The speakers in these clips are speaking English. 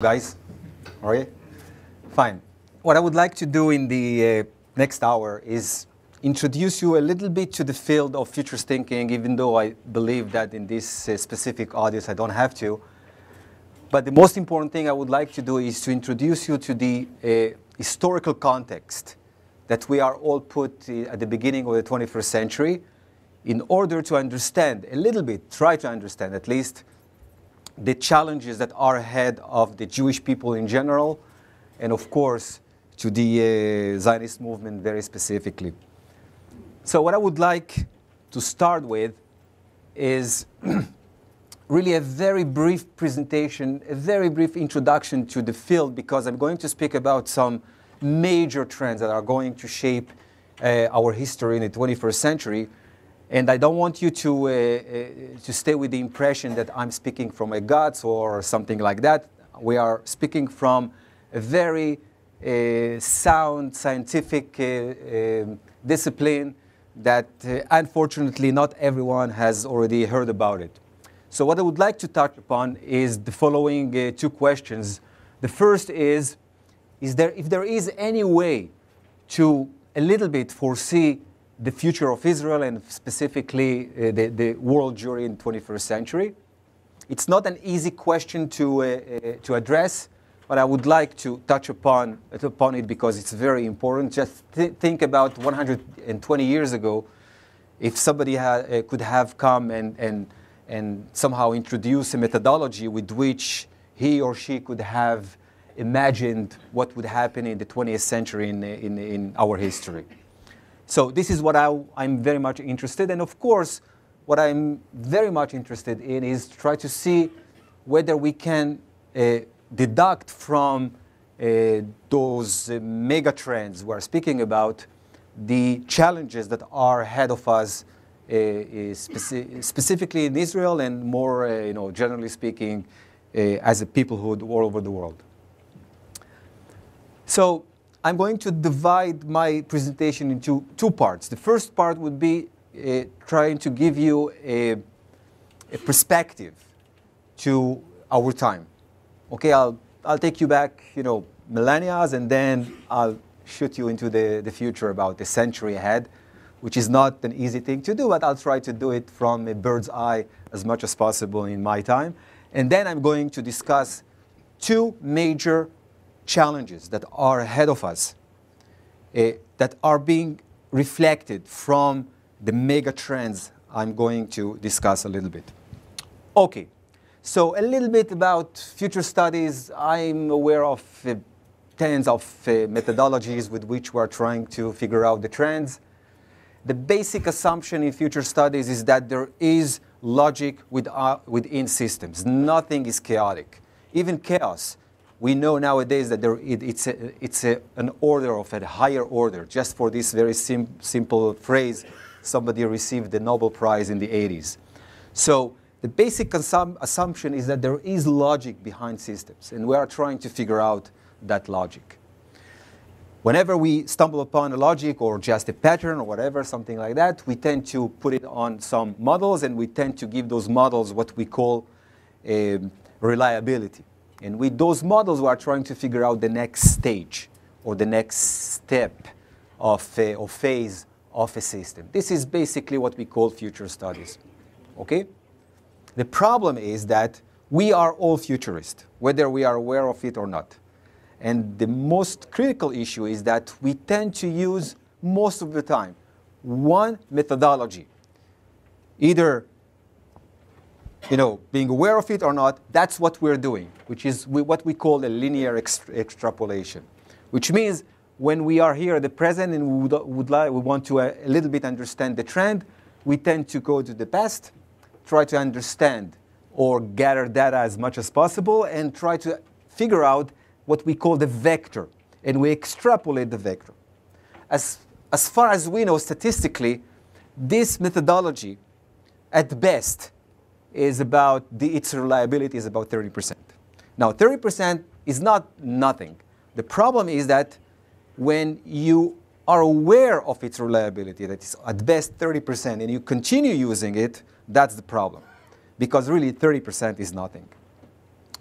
Guys, are you? Fine. What I would like to do in the next hour is introduce you a little bit to the field of futures thinking, even though I believe that in this specific audience I don't have to. But the most important thing I would like to do is to introduce you to the historical context that we are all put at the beginning of the 21st century in order to understand a little bit, try to understand at least, the challenges that are ahead of the Jewish people in general, and of course, to the Zionist movement very specifically. So what I would like to start with is really a very brief presentation, a very brief introduction to the field, because I'm going to speak about some major trends that are going to shape our history in the 21st century. And I don't want you to stay with the impression that I'm speaking from a guts or something like that. We are speaking from a very sound scientific discipline that unfortunately not everyone has already heard about it. So what I would like to touch upon is the following two questions. The first is if there is any way to a little bit foresee the future of Israel and specifically the world during the 21st century. It's not an easy question to address, but I would like to touch upon it because it's very important. Just think about 120 years ago, if somebody could have come and somehow introduce a methodology with which he or she could have imagined what would happen in the 20th century in our history. So this is what I'm very much interested in. And of course, what I'm very much interested in is try to see whether we can deduct from those mega trends we're speaking about the challenges that are ahead of us, specifically in Israel and more, generally speaking, as a peoplehood all over the world. So I'm going to divide my presentation into two parts. The first part would be trying to give you a perspective to our time. Okay, I'll take you back, millennia, and then I'll shoot you into the future about a century ahead, which is not an easy thing to do, but I'll try to do it from a bird's eye as much as possible in my time. And then I'm going to discuss two major challenges that are ahead of us, that are being reflected from the mega trends I'm going to discuss a little bit. Okay, so a little bit about future studies. I'm aware of tens of methodologies with which we're trying to figure out the trends. The basic assumption in future studies is that there is logic within systems. Nothing is chaotic. Even chaos, we know nowadays that it's an order of a higher order. Just for this very simple phrase, somebody received the Nobel Prize in the 80s. So the basic assumption is that there is logic behind systems, and we are trying to figure out that logic. Whenever we stumble upon a logic or just a pattern or whatever, something like that, we tend to put it on some models, and we tend to give those models what we call reliability. And with those models, we are trying to figure out the next stage or the next step of phase of a system. This is basically what we call future studies. Okay? The problem is that we are all futurists, whether we are aware of it or not. And the most critical issue is that we tend to use, most of the time, one methodology. Either being aware of it or not, that's what we're doing, which is what we call a linear extrapolation. Which means when we are here at the present and we want to a little bit understand the trend, we tend to go to the past, try to understand or gather data as much as possible, and try to figure out what we call the vector, and we extrapolate the vector. As far as we know statistically, this methodology, at best, is about its reliability is about 30%. Now, 30% is not nothing. The problem is that when you are aware of its reliability, that it's at best 30%, and you continue using it, that's the problem. Because really 30% is nothing.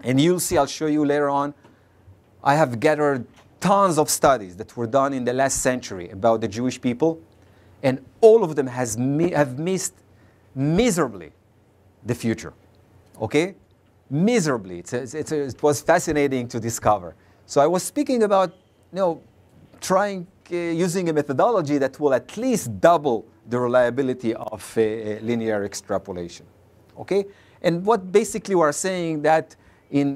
And you'll see, I'll show you later on, I have gathered tons of studies that were done in the last century about the Jewish people, and all of them have missed miserably the future, okay? Miserably. It was fascinating to discover. So I was speaking about, using a methodology that will at least double the reliability of linear extrapolation, okay? And what basically we're saying that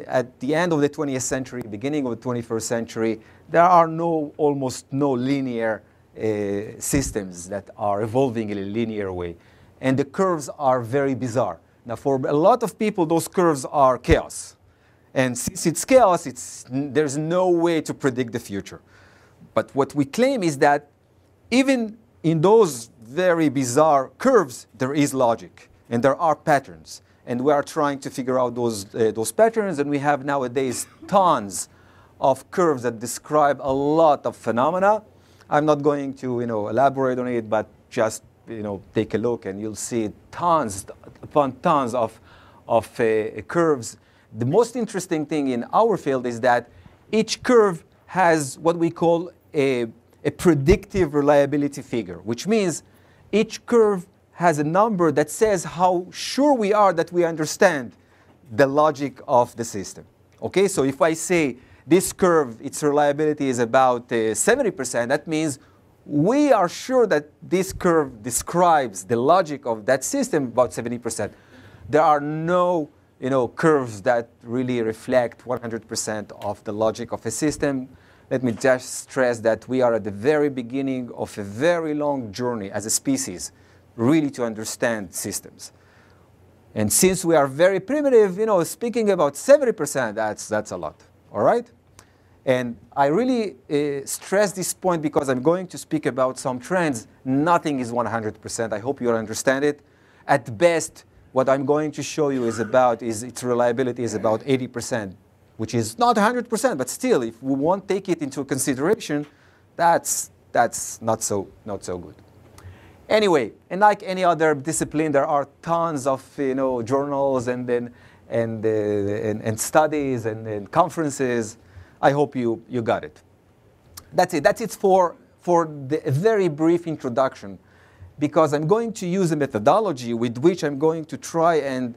at the end of the 20th century, beginning of the 21st century, there are almost no linear systems that are evolving in a linear way. And the curves are very bizarre. Now, for a lot of people, those curves are chaos. And since it's chaos, there's no way to predict the future. But what we claim is that even in those very bizarre curves, there is logic, and there are patterns. And we are trying to figure out those patterns, and we have nowadays tons of curves that describe a lot of phenomena. I'm not going to elaborate on it, but just take a look, and you'll see tons upon tons of curves. The most interesting thing in our field is that each curve has what we call a predictive reliability figure, which means each curve has a number that says how sure we are that we understand the logic of the system. Okay, so if I say this curve, its reliability is about 70%, that means we are sure that this curve describes the logic of that system about 70%. There are no curves that really reflect 100% of the logic of a system. Let me just stress that we are at the very beginning of a very long journey as a species, really to understand systems. And since we are very primitive, speaking about 70%, that's a lot, all right? And I really stress this point because I'm going to speak about some trends. Nothing is 100%. I hope you understand it. At best, what I'm going to show you is its reliability is about 80%, which is not 100%, but still, if we won't take it into consideration, that's not so good. Anyway, and like any other discipline, there are tons of journals and studies and conferences. I hope you got it. That's it. That's it for the very brief introduction, because I'm going to use a methodology with which I'm going to try and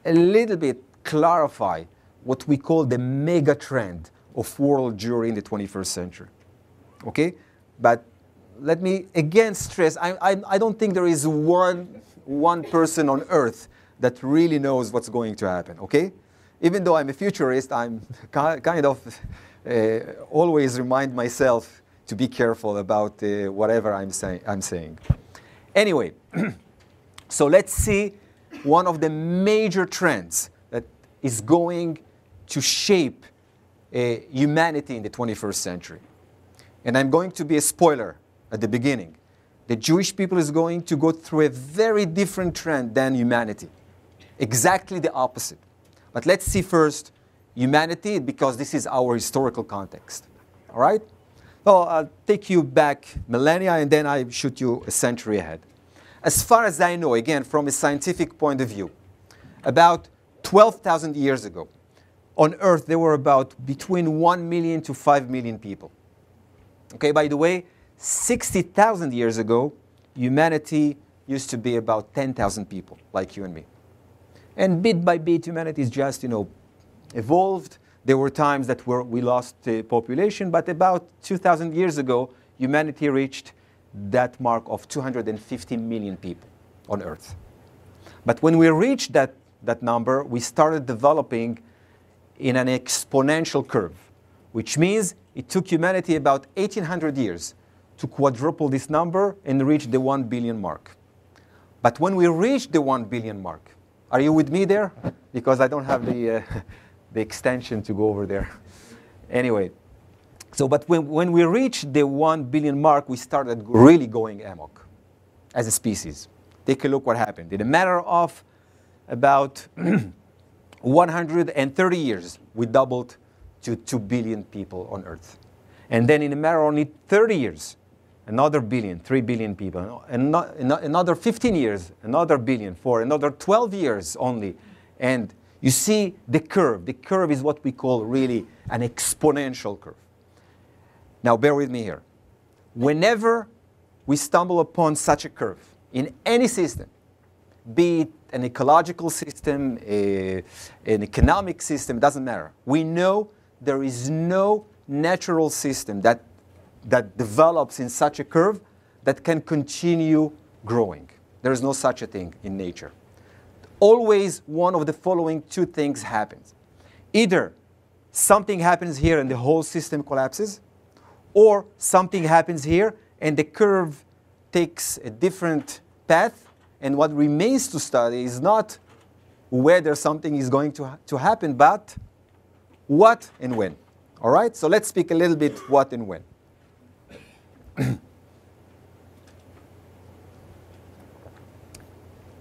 a little bit clarify what we call the mega trend of world Jewry in the 21st century. Okay? But let me again stress, I don't think there is one person on earth that really knows what's going to happen, okay? Even though I'm a futurist, I'm kind of always remind myself to be careful about whatever I'm saying. Anyway, so let's see one of the major trends that is going to shape humanity in the 21st century. And I'm going to be a spoiler at the beginning. The Jewish people is going to go through a very different trend than humanity. Exactly the opposite. But let's see first humanity, because this is our historical context. All right? So I'll take you back millennia, and then I shoot you a century ahead. As far as I know, again, from a scientific point of view, about 12,000 years ago, on Earth, there were about between 1 million to 5 million people. Okay, by the way, 60,000 years ago, humanity used to be about 10,000 people, like you and me. And bit by bit, humanity is just, evolved. There were times that we lost population, but about 2,000 years ago, humanity reached that mark of 250 million people on Earth. But when we reached that number, we started developing in an exponential curve, which means it took humanity about 1,800 years to quadruple this number and reach the 1 billion mark. But when we reached the 1 billion mark, are you with me there? Because I don't have the extension to go over there. Anyway, but when we reached the 1 billion mark, we started really going amok as a species. Take a look what happened. In a matter of about 130 years, we doubled to 2 billion people on Earth. And then in a matter of only 30 years, another billion, 3 billion people. And another 15 years, another billion. For another 12 years only. And You see the curve. The curve is what we call really an exponential curve. Now, bear with me here. Whenever we stumble upon such a curve in any system, be it an ecological system, an economic system, doesn't matter. We know there is no natural system that develops in such a curve that can continue growing. There is no such a thing in nature. Always one of the following two things happens. Either something happens here and the whole system collapses, or something happens here and the curve takes a different path, and what remains to study is not whether something is going to happen, but what and when. All right? So let's speak a little bit what and when.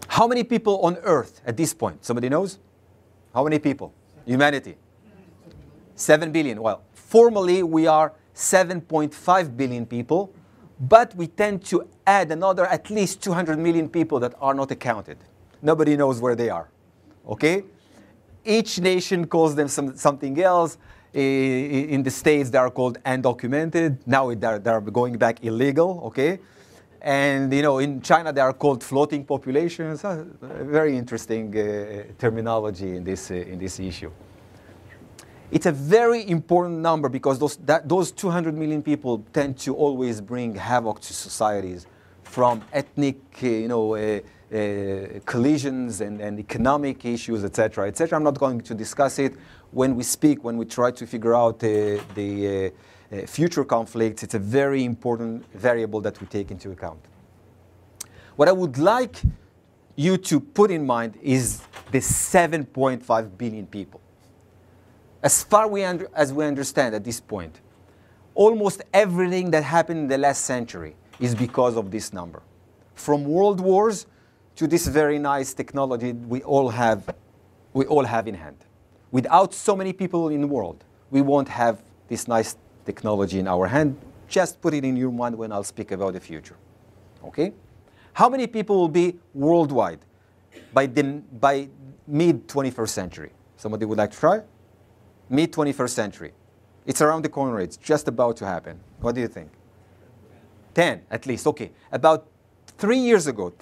How many people on Earth at this point? Somebody knows? How many people? Humanity. 7 billion. Well, formally we are 7.5 billion people, but we tend to add another at least 200 million people that are not accounted. Nobody knows where they are. Okay? Each nation calls them something else. In the States, they are called undocumented. Now they're going back illegal. Okay? And in China, they are called floating populations. Very interesting terminology in this issue. It's a very important number because those 200 million people tend to always bring havoc to societies, from ethnic collisions and economic issues, etc., etc. I'm not going to discuss it. When we try to figure out the future conflicts, it's a very important variable that we take into account. What I would like you to put in mind is the 7.5 billion people. As far as we understand at this point, almost everything that happened in the last century is because of this number. From world wars to this very nice technology we all have in hand. Without so many people in the world, we won't have this nice technology in our hand. Just put it in your mind when I'll speak about the future. Okay? How many people will be worldwide by mid-21st century? Somebody would like to try? Mid-21st century. It's around the corner. It's just about to happen. What do you think? 10 at least. Okay. About 4 years ago,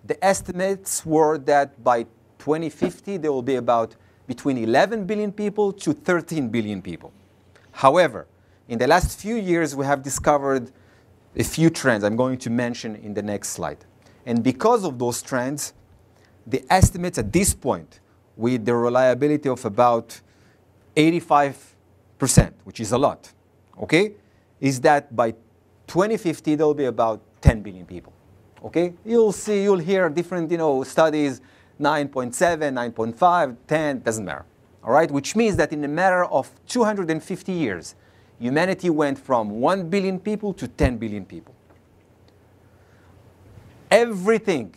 the estimates were that by 2050 there will be about between 11 billion people to 13 billion people. However, in the last few years we have discovered a few trends I'm going to mention in the next slide. And because of those trends, the estimates at this point, with the reliability of about 85%, which is a lot, okay, is that by 2050 there will be about 10 billion people. Okay, you'll hear different studies, 9.7, 9.5, 10, doesn't matter. All right, which means that in a matter of 250 years, humanity went from 1 billion people to 10 billion people. Everything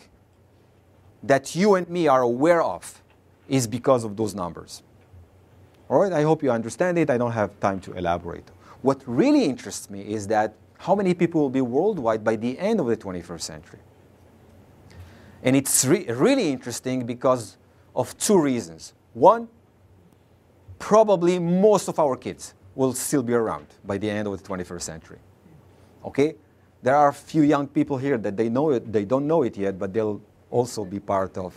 that you and me are aware of is because of those numbers. All right, I hope you understand it. I don't have time to elaborate. What really interests me is that how many people will be worldwide by the end of the 21st century. And it's really interesting because of two reasons. One, probably most of our kids will still be around by the end of the 21st century. Okay? There are a few young people here that they don't know it yet, but they'll also be part of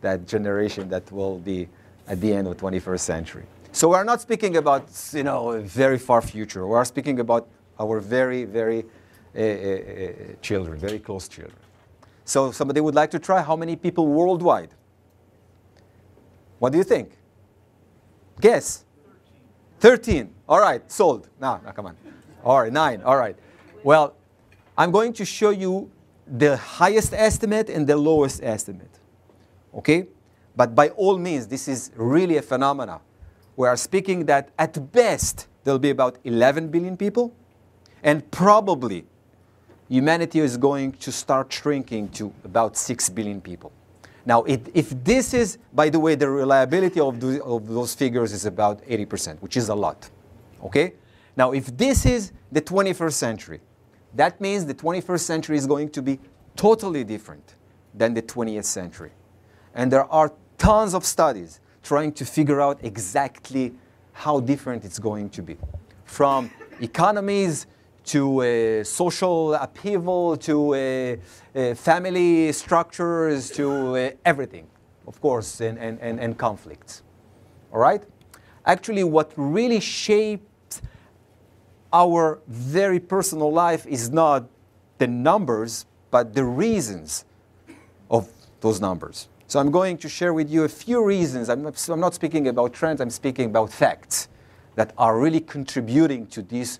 that generation that will be at the end of the 21st century. So we're not speaking about a very far future. We're speaking about our very, very children, very close children. So somebody would like to try? How many people worldwide? What do you think? Guess. 13. All right, sold. No, come on. All right, 9. All right. Well, I'm going to show you the highest estimate and the lowest estimate. Okay? But by all means, this is really a phenomenon. We are speaking that at best, there'll be about 11 billion people. And probably, humanity is going to start shrinking to about 6 billion people. Now, if this is, by the way, the reliability of those figures is about 80%, which is a lot. Okay? Now, if this is the 21st century, that means the 21st century is going to be totally different than the 20th century. And there are tons of studies trying to figure out exactly how different it's going to be. From economies to social upheaval, to family structures, to everything, of course, and conflicts. All right? Actually, what really shapes our very personal life is not the numbers, but the reasons of those numbers. So I'm going to share with you a few reasons. I'm not speaking about trends, I'm speaking about facts that are really contributing to this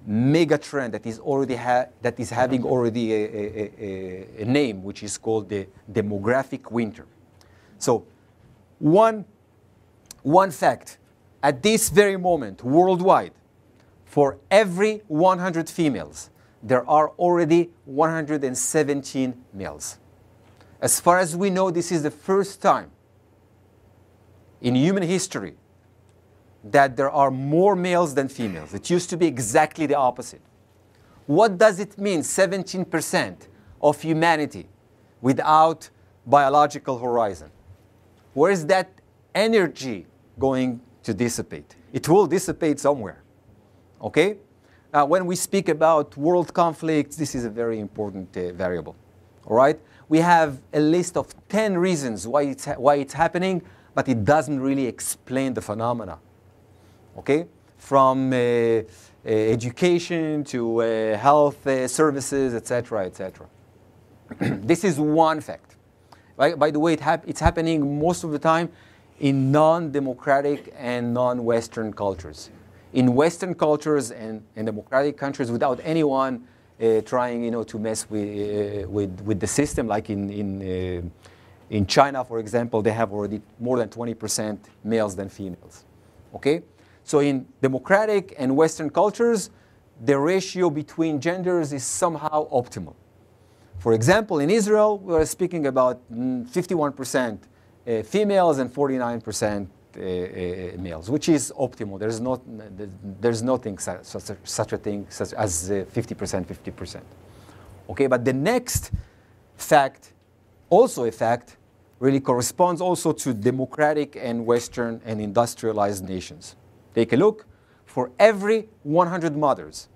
mega trend that is already having already a name, which is called the demographic winter. So one fact, at this very moment, worldwide, for every 100 females, there are already 117 males. As far as we know, this is the first time in human history that there are more males than females. It used to be exactly the opposite. What does it mean, 17% of humanity without biological horizon? Where is that energy going to dissipate? It will dissipate somewhere, okay? When we speak about world conflicts, this is a very important variable, all right? We have a list of 10 reasons why it's happening, but it doesn't really explain the phenomena, okay? From education to health services, etc., etc. This is one fact. By the way, it's happening most of the time in non-democratic and non-Western cultures. In Western cultures and democratic countries, without anyone trying, to mess with the system, like in China, for example, they have already more than 20% males than females. Okay, so in democratic and Western cultures, the ratio between genders is somehow optimal. For example, in Israel, we are speaking about 51% females and 49% males, which is optimal. There's nothing such a thing as 50%, 50%. Okay, but the next fact, also a fact, really corresponds also to democratic and Western and industrialized nations. Take a look. For every 100 mothers,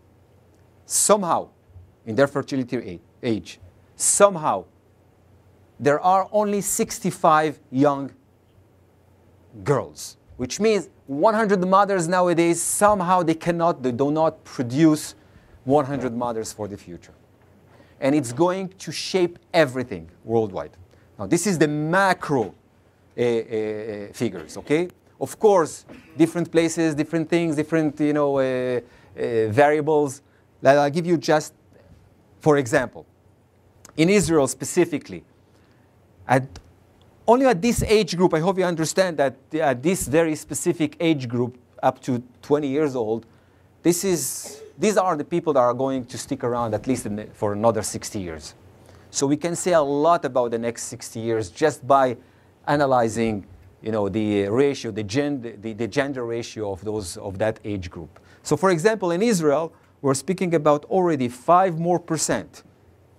somehow, in their fertility age, somehow, there are only 65 young girls, which means 100 mothers nowadays, somehow they do not produce 100 mothers for the future. And it's going to shape everything worldwide. Now, this is the macro figures, okay? Of course, different places, different things, different, variables. I'll give you for example, in Israel specifically, only at this age group, I hope you understand that at this very specific age group, up to 20 years old, these are the people that are going to stick around at least for another 60 years. So we can say a lot about the next 60 years just by analyzing, the ratio, the gender ratio of that age group. So for example, in Israel, we're speaking about already 5% more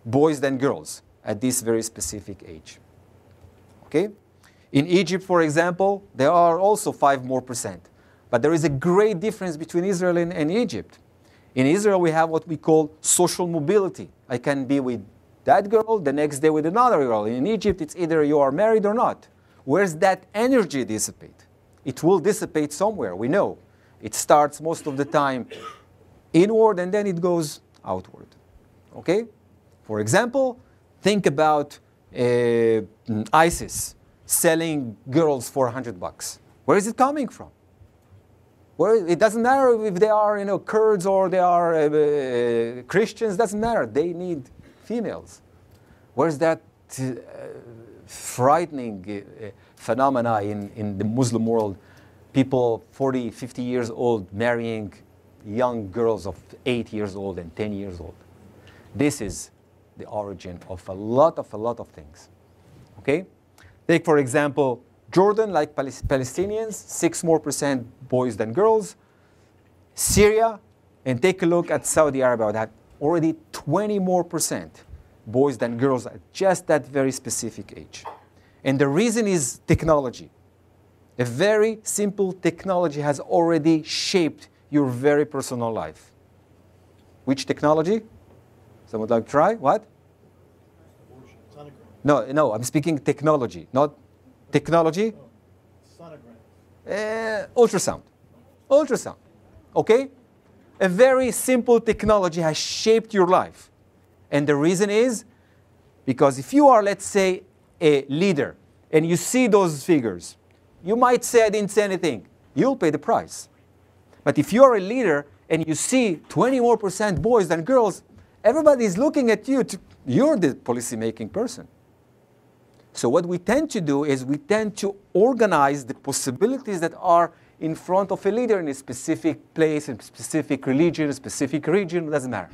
boys than girls at this very specific age. Okay? In Egypt, for example, there are also 5% more. But there is a great difference between Israel and Egypt. In Israel, we have what we call social mobility. I can be with that girl, the next day with another girl. In Egypt, it's either you are married or not. Where's that energy dissipate? It will dissipate somewhere, we know. It starts most of the time inward and then it goes outward. Okay? For example, think about ISIS selling girls for $100. Where is it coming from? It doesn't matter if they are, Kurds or they are Christians. Doesn't matter. They need females. Where's that frightening phenomena in the Muslim world? People 40, 50 years old marrying young girls of 8 years old and 10 years old. This is the origin of a lot of things. Okay? Take, for example, Jordan, like Palestinians, 6% more boys than girls. Syria, and take a look at Saudi Arabia, that already 20% more boys than girls at just that very specific age. And the reason is technology. A very simple technology has already shaped your very personal life. Which technology? Someone would like to try? What? No, I'm speaking technology, not technology. Ultrasound. Ultrasound. Okay? A very simple technology has shaped your life. And the reason is because if you are, let's say, a leader and you see those figures, you might say, I didn't say anything. You'll pay the price. But if you're a leader and you see 20% more boys than girls, everybody's looking at you. You're the policy-making person. So what we tend to do is we tend to organize the possibilities that are in front of a leader in a specific place, in a specific religion, a specific region, it doesn't matter.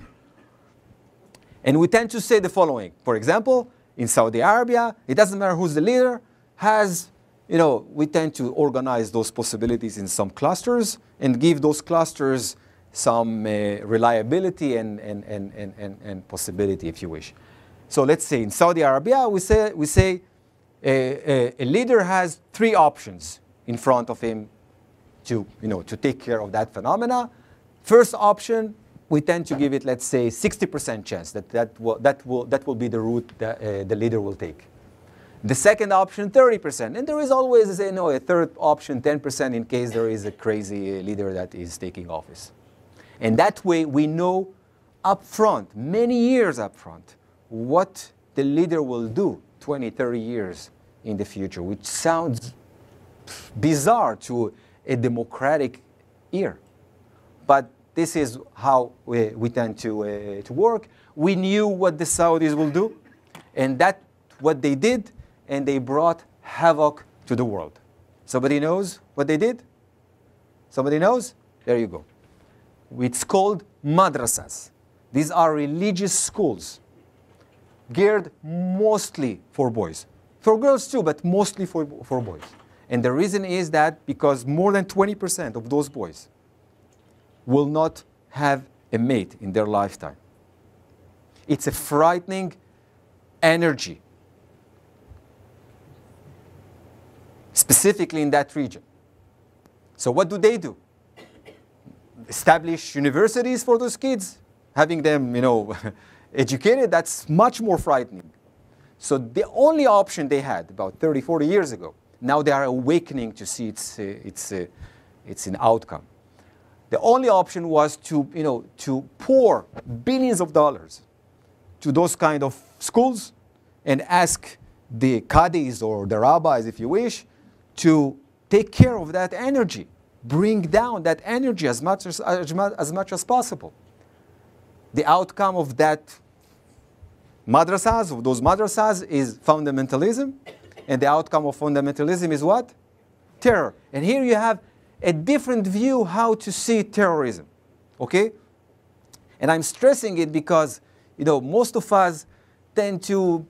And we tend to say the following. For example, in Saudi Arabia, it doesn't matter who's the leader, we tend to organize those possibilities in some clusters and give those clusters some reliability and possibility, if you wish. So let's say in Saudi Arabia, we say a leader has 3 options in front of him to take care of that phenomena. First option, we tend to give it, let's say, 60% chance that will be the route that the leader will take. The second option, 30%. And there is always a third option, 10%, in case there is a crazy leader that is taking office. And that way we know up front, many years up front, what the leader will do 20, 30 years in the future, which sounds bizarre to a democratic ear. But this is how we tend to work. We knew what the Saudis will do, and that's what they did, and they brought havoc to the world. Somebody knows what they did? Somebody knows? There you go. It's called madrasas. These are religious schools geared mostly for boys. For girls too, but mostly for boys. And the reason is that because more than 20% of those boys will not have a mate in their lifetime. It's a frightening energy, specifically in that region. So what do? Establish universities for those kids, having them, educated. That's much more frightening. So the only option they had about 30, 40 years ago, now they are awakening to see it's an outcome. The only option was to pour billions of dollars to those kind of schools and ask the qadis or the rabbis, if you wish, to take care of that energy, bring down that energy as much as possible. The outcome of that of those madrasas, is fundamentalism, and the outcome of fundamentalism is what? Terror. And here you have a different view how to see terrorism, okay? And I'm stressing it because, most of us tend to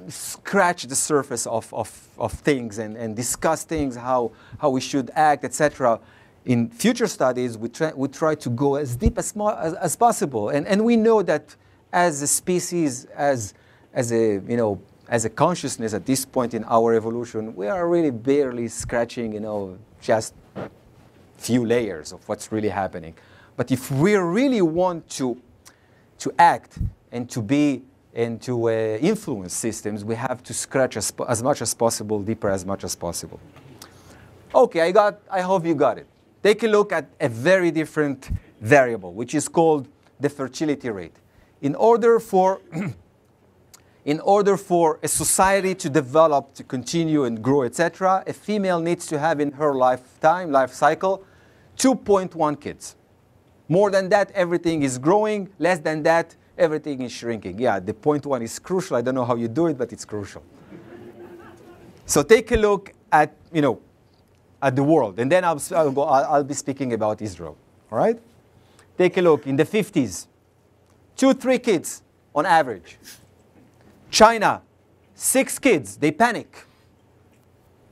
scratch the surface of things and discuss things, how we should act, etc. In future studies, we try to go as deep as possible. And we know that as a species, as a consciousness at this point in our evolution, we are really barely scratching, just few layers of what's really happening. But if we really want to act and to be and to influence systems, we have to scratch as much as possible, deeper as much as possible. Okay, I hope you got it. Take a look at a very different variable, which is called the fertility rate. In order for a society to develop, to continue and grow, etc., a female needs to have in her life cycle, 2.1 kids. More than that, everything is growing. Less than that, everything is shrinking. Yeah, the 0.1 is crucial. I don't know how you do it, but it's crucial. So take a look at, at the world. And then I'll be speaking about Israel. All right? Take a look. In the 50s, 2-3 kids on average. China, 6 kids. They panic.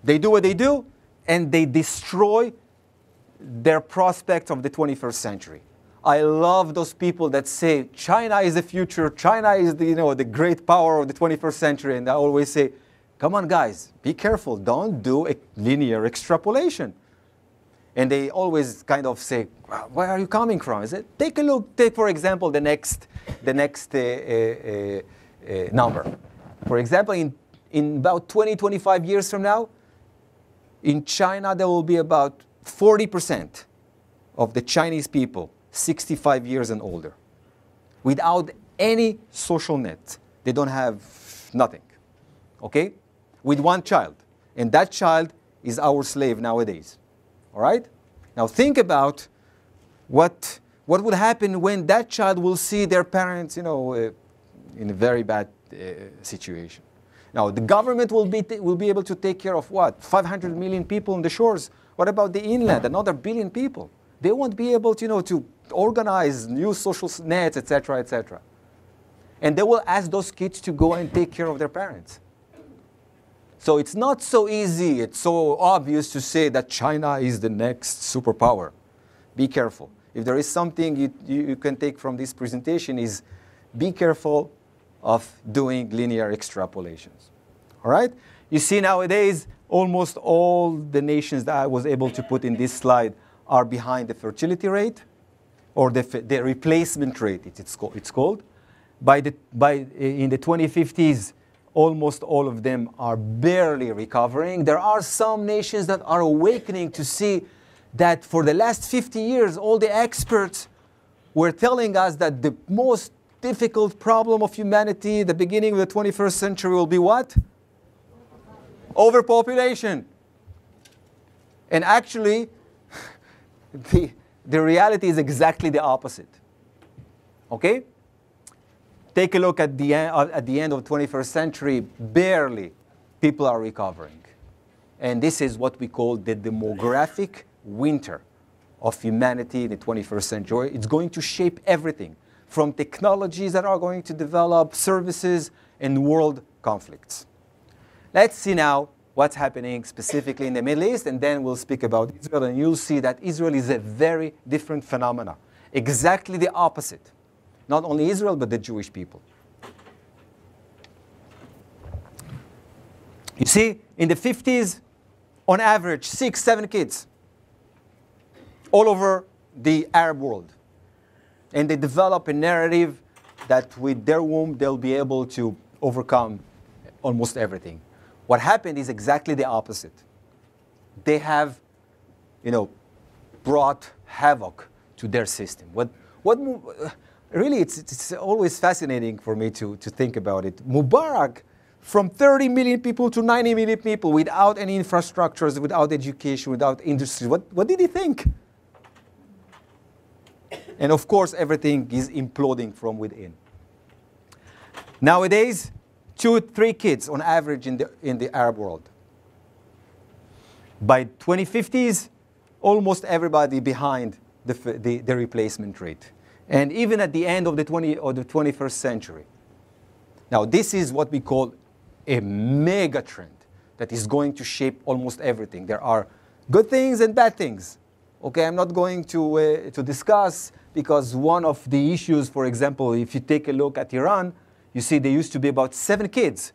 They do what they do, and they destroy their prospects of the 21st century. I love those people that say China is the future, China is the great power of the 21st century, and I always say, come on, guys, be careful. Don't do a linear extrapolation. And they always kind of say, where are you coming from? Is it? Take a look. Take, for example, the next number. For example, in about 20, 25 years from now, in China, there will be about 40% of the Chinese people 65 years and older, without any social net. They don't have nothing, okay? With one child. And that child is our slave nowadays, all right? Now think about what would happen when that child will see their parents, in a very bad situation. Now, the government will be able to take care of what? 500 million people on the shores. What about the inland? Another billion people. They won't be able to, to organize new social nets, etc., etc. And they will ask those kids to go and take care of their parents. So it's not so easy, it's so obvious to say that China is the next superpower. Be careful. If there is something you can take from this presentation is be careful of doing linear extrapolations. All right? You see nowadays, almost all the nations that I was able to put in this slide are behind the fertility rate, or the replacement rate, it's called. In the 2050s, almost all of them are barely recovering. There are some nations that are awakening to see that for the last 50 years, all the experts were telling us that the most difficult problem of humanity, the beginning of the 21st century, will be what? Overpopulation. And actually, the reality is exactly the opposite. Okay? Take a look at the end of the 21st century, barely people are recovering. And this is what we call the demographic winter of humanity in the 21st century. It's going to shape everything, from technologies that are going to develop, services, and world conflicts. Let's see now what's happening specifically in the Middle East, and then we'll speak about Israel, and you'll see that Israel is a very different phenomena, exactly the opposite. Not only Israel, but the Jewish people. You see, in the 50s, on average, 6, 7 kids all over the Arab world. And they develop a narrative that with their womb, they'll be able to overcome almost everything. What happened is exactly the opposite. They have, brought havoc to their system. Really, it's always fascinating for me to think about it. Mubarak, from 30 million people to 90 million people, without any infrastructures, without education, without industry, what did he think? And of course, everything is imploding from within. Nowadays, 2, 3 kids on average in the Arab world. By 2050s, almost everybody behind the replacement rate. And even at the end of the 21st century. Now, this is what we call a mega trend that is going to shape almost everything. There are good things and bad things. Okay, I'm not going to discuss, because one of the issues, for example, if you take a look at Iran, you see there used to be about 7 kids.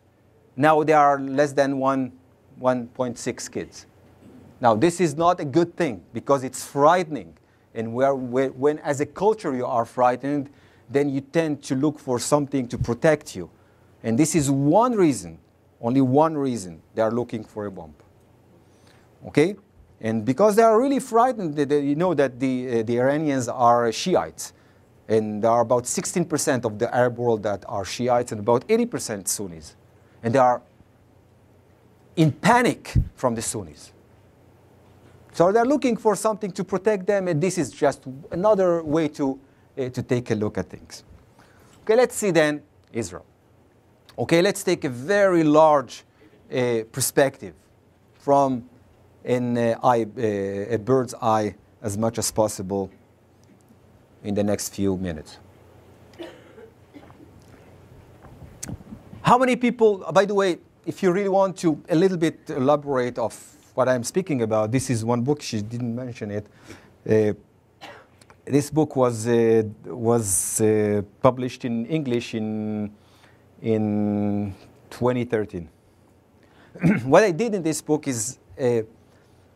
Now there are less than 1.6 kids. Now, this is not a good thing, because it's frightening. And when as a culture you are frightened, then you tend to look for something to protect you. And this is one reason, only one reason, they are looking for a bomb. Okay? And because they are really frightened, you know that the Iranians are Shiites. And there are about 16% of the Arab world that are Shiites and about 80% Sunnis. And they are in panic from the Sunnis. So they're looking for something to protect them, and this is just another way to take a look at things. Okay, let's see then Israel. Okay, let's take a very large perspective from a bird's eye as much as possible in the next few minutes. How many people, by the way, if you really want to a little bit elaborate of what I'm speaking about, this is one book, she didn't mention it. This book was published in English in 2013. what I did in this book is a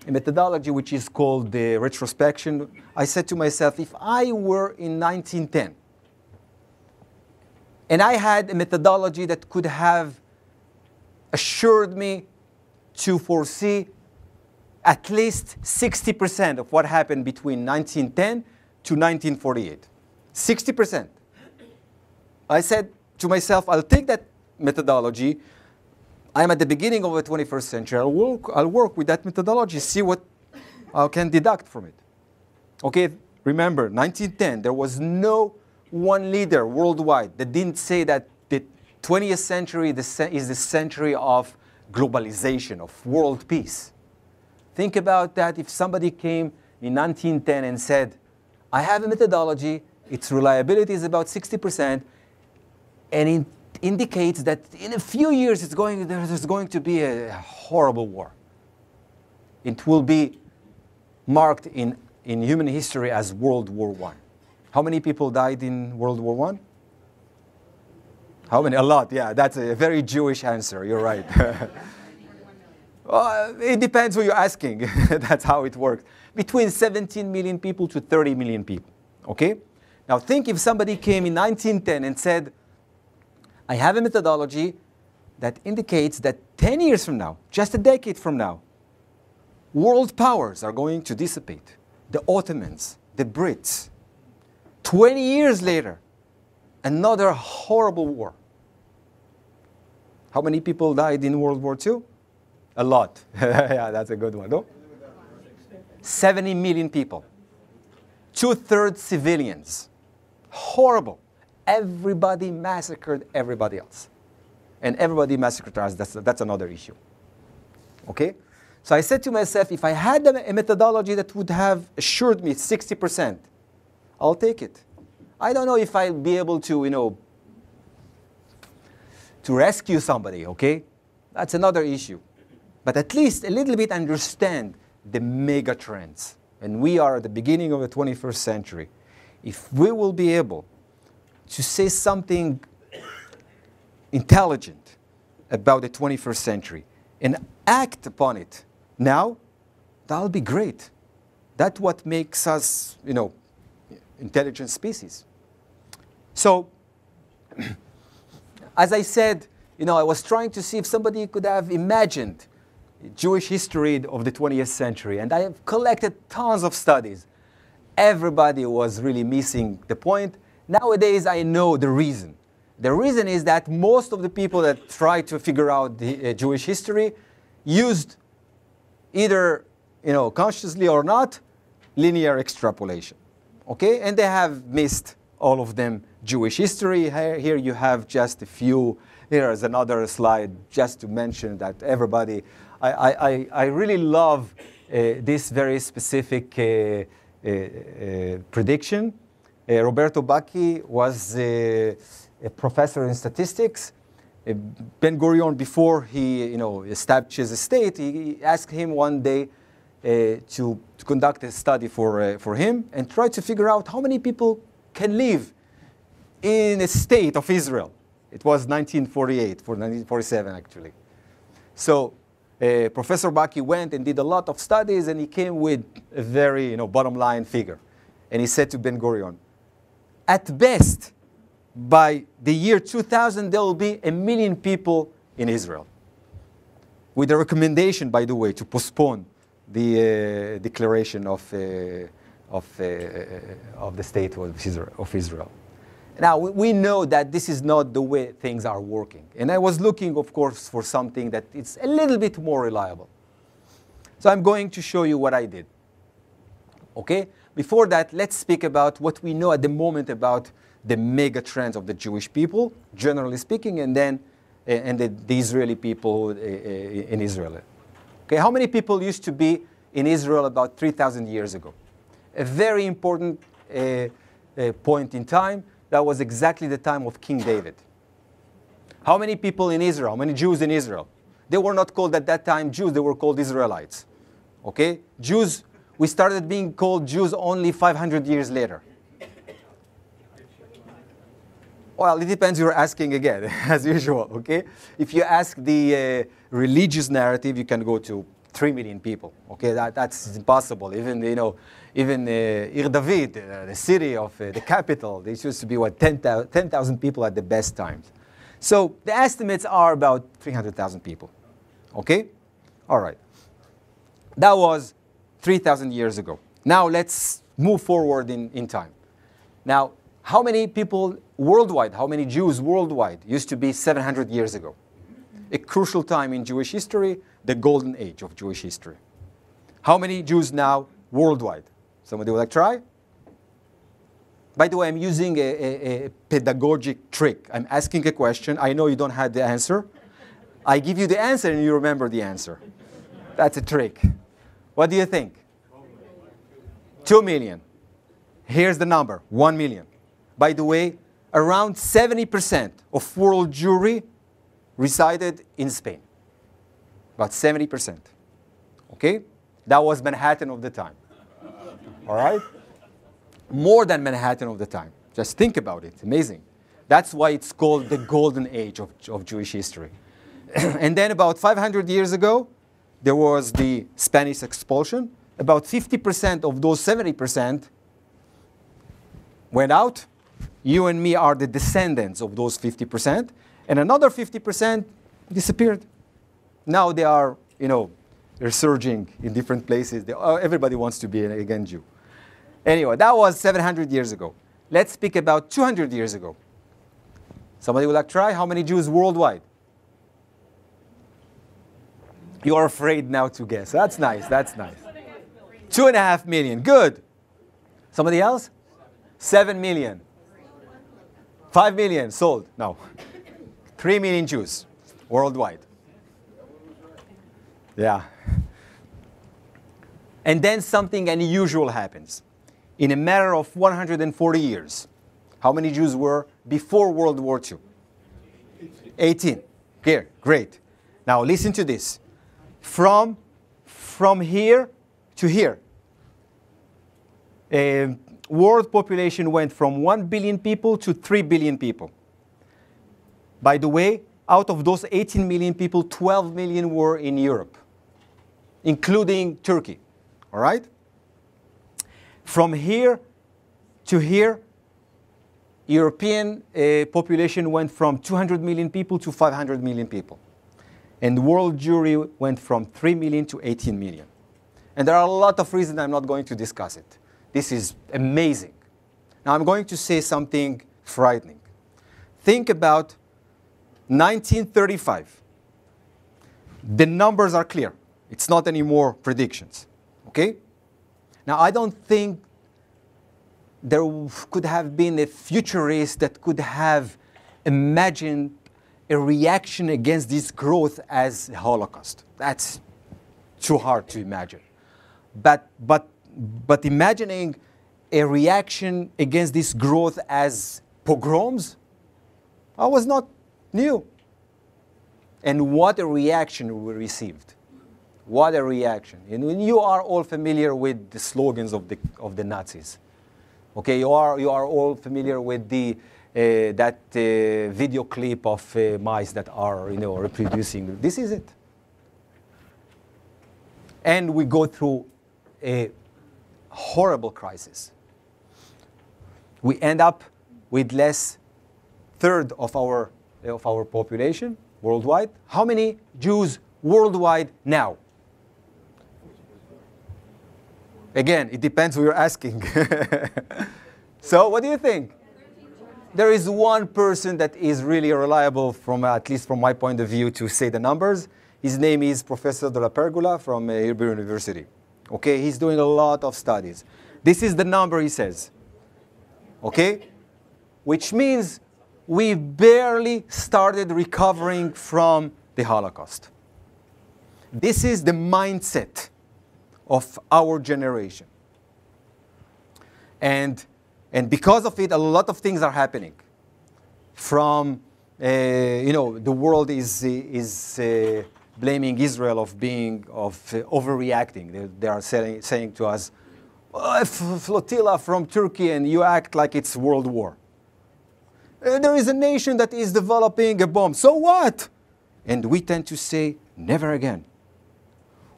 methodology which is called the retrospection. I said to myself, if I were in 1910, and I had a methodology that could have assured me to foresee at least 60% of what happened between 1910 to 1948. 60%. I said to myself, I'll take that methodology. I'm at the beginning of the 21st century. I'll work with that methodology, see what I can deduct from it. Okay, remember, 1910, there was no one leader worldwide that didn't say that the 20th century is the century of globalization, of world peace. Think about that if somebody came in 1910 and said, I have a methodology, its reliability is about 60%, and it indicates that in a few years there's going to be a horrible war. It will be marked in human history as World War I. How many people died in World War I? How many? A lot, yeah. That's a very Jewish answer. You're right. It depends who you're asking. That's how it works. Between 17 million people to 30 million people. Okay? Now think if somebody came in 1910 and said, I have a methodology that indicates that 10 years from now, just a decade from now, world powers are going to dissipate. The Ottomans, the Brits. 20 years later, another horrible war. How many people died in World War II? A lot. Yeah, that's a good one, no? 70 million people. 2/3 civilians. Horrible. Everybody massacred everybody else. And everybody massacred us. That's another issue. Okay? So I said to myself, if I had a methodology that would have assured me 60%, I'll take it. I don't know if I'll be able to, to rescue somebody, okay? That's another issue. But at least a little bit understand the mega trends. And we are at the beginning of the 21st century. If we will be able to say something intelligent about the 21st century and act upon it now, that'll be great. That's what makes us, intelligent species. So, as I said, I was trying to see if somebody could have imagined Jewish history of the 20th century, and I have collected tons of studies. Everybody was really missing the point. Nowadays, I know the reason. The reason is that most of the people that try to figure out the Jewish history used either, consciously or not, linear extrapolation. Okay? And they have missed all of them Jewish history. Here you have just a few. Here is another slide just to mention that everybody, I really love this very specific prediction. Roberto Bacchi was a professor in statistics. Ben-Gurion, before he established his estate, he asked him one day to conduct a study for him and try to figure out how many people can live in a state of Israel. It was 1948, for 1947 actually. So Professor Bacchi went and did a lot of studies, and he came with a very bottom line figure. And he said to Ben-Gurion, at best, by the year 2000, there will be 1 million people in Israel. With a recommendation, by the way, to postpone the declaration of the state of Israel. Now, we know that this is not the way things are working. And I was looking, of course, for something that is a little bit more reliable. So I'm going to show you what I did. Okay? Before that, let's speak about what we know at the moment about the mega trends of the Jewish people, generally speaking, and then the Israeli people in Israel. Okay, how many people used to be in Israel about 3,000 years ago? A very important point in time. That was exactly the time of King David. How many people in Israel? How many Jews in Israel? They were not called at that time Jews. They were called Israelites. Okay, Jews. We started being called Jews only 500 years later. Well, it depends who you're asking again, as usual, okay? If you ask the religious narrative, you can go to 3 million people, okay? That's impossible. Even, Ir David, the city of the capital, there used to be, 10,000 people at the best times. So the estimates are about 300,000 people, okay? All right. That was 3,000 years ago. Now let's move forward in time. Now, how many people worldwide, how many Jews worldwide used to be 700 years ago? A crucial time in Jewish history, the golden age of Jewish history. How many Jews now worldwide? Somebody would like to try? By the way, I'm using a pedagogic trick. I'm asking a question. I know you don't have the answer. I give you the answer and you remember the answer. That's a trick. What do you think? 2 million. Here's the number, 1 million. By the way, around 70% of world Jewry resided in Spain. About 70%. Okay? That was Manhattan of the time. All right? More than Manhattan of the time. Just think about it. Amazing. That's why it's called the golden age of Jewish history. And then about 500 years ago, there was the Spanish expulsion. About 50% of those 70% went out. You and me are the descendants of those 50%. And another 50% disappeared. Now they are, they're surging in different places. Everybody wants to be, again, Jew. Anyway, that was 700 years ago. Let's speak about 200 years ago. Somebody would like to try? How many Jews worldwide? You are afraid now to guess. That's nice. That's nice. 2.5 million. Good. Somebody else? 7 million. 5 million sold. No. 3 million Jews worldwide. Yeah. And then something unusual happens. In a matter of 140 years, how many Jews were before World War II? 18. Here, great. Now listen to this. From here to here, world population went from 1 billion people to 3 billion people. By the way, out of those 18 million people, 12 million were in Europe, including Turkey. All right? From here to here, European population went from 200 million people to 500 million people. And world Jewry went from 3 million to 18 million. And there are a lot of reasons I'm not going to discuss it. This is amazing. Now I'm going to say something frightening. Think about 1935. The numbers are clear. It's not anymore predictions. Okay? Now I don't think there could have been a futurist that could have imagined a reaction against this growth as the Holocaust. That's too hard to imagine. But imagining a reaction against this growth as pogroms, that was not new. And what a reaction we received. What a reaction. And you are all familiar with the slogans of the Nazis. Okay, you are all familiar with that video clip of mice that are reproducing. This is it. And we go through a horrible crisis. We end up with less third of our population worldwide. How many Jews worldwide now? Again, it depends who you're asking. So what do you think? There is one person that is really reliable, at least from my point of view, to say the numbers. His name is Professor de la Pergola from Hebrew University. Okay, he's doing a lot of studies. This is the number he says. Okay? Which means we barely started recovering from the Holocaust. This is the mindset of our generation. And because of it, a lot of things are happening. From, the world is blaming Israel of overreacting. They are saying to us, oh, a flotilla from Turkey and you act like it's World War. There is a nation that is developing a bomb. So what? And we tend to say, never again.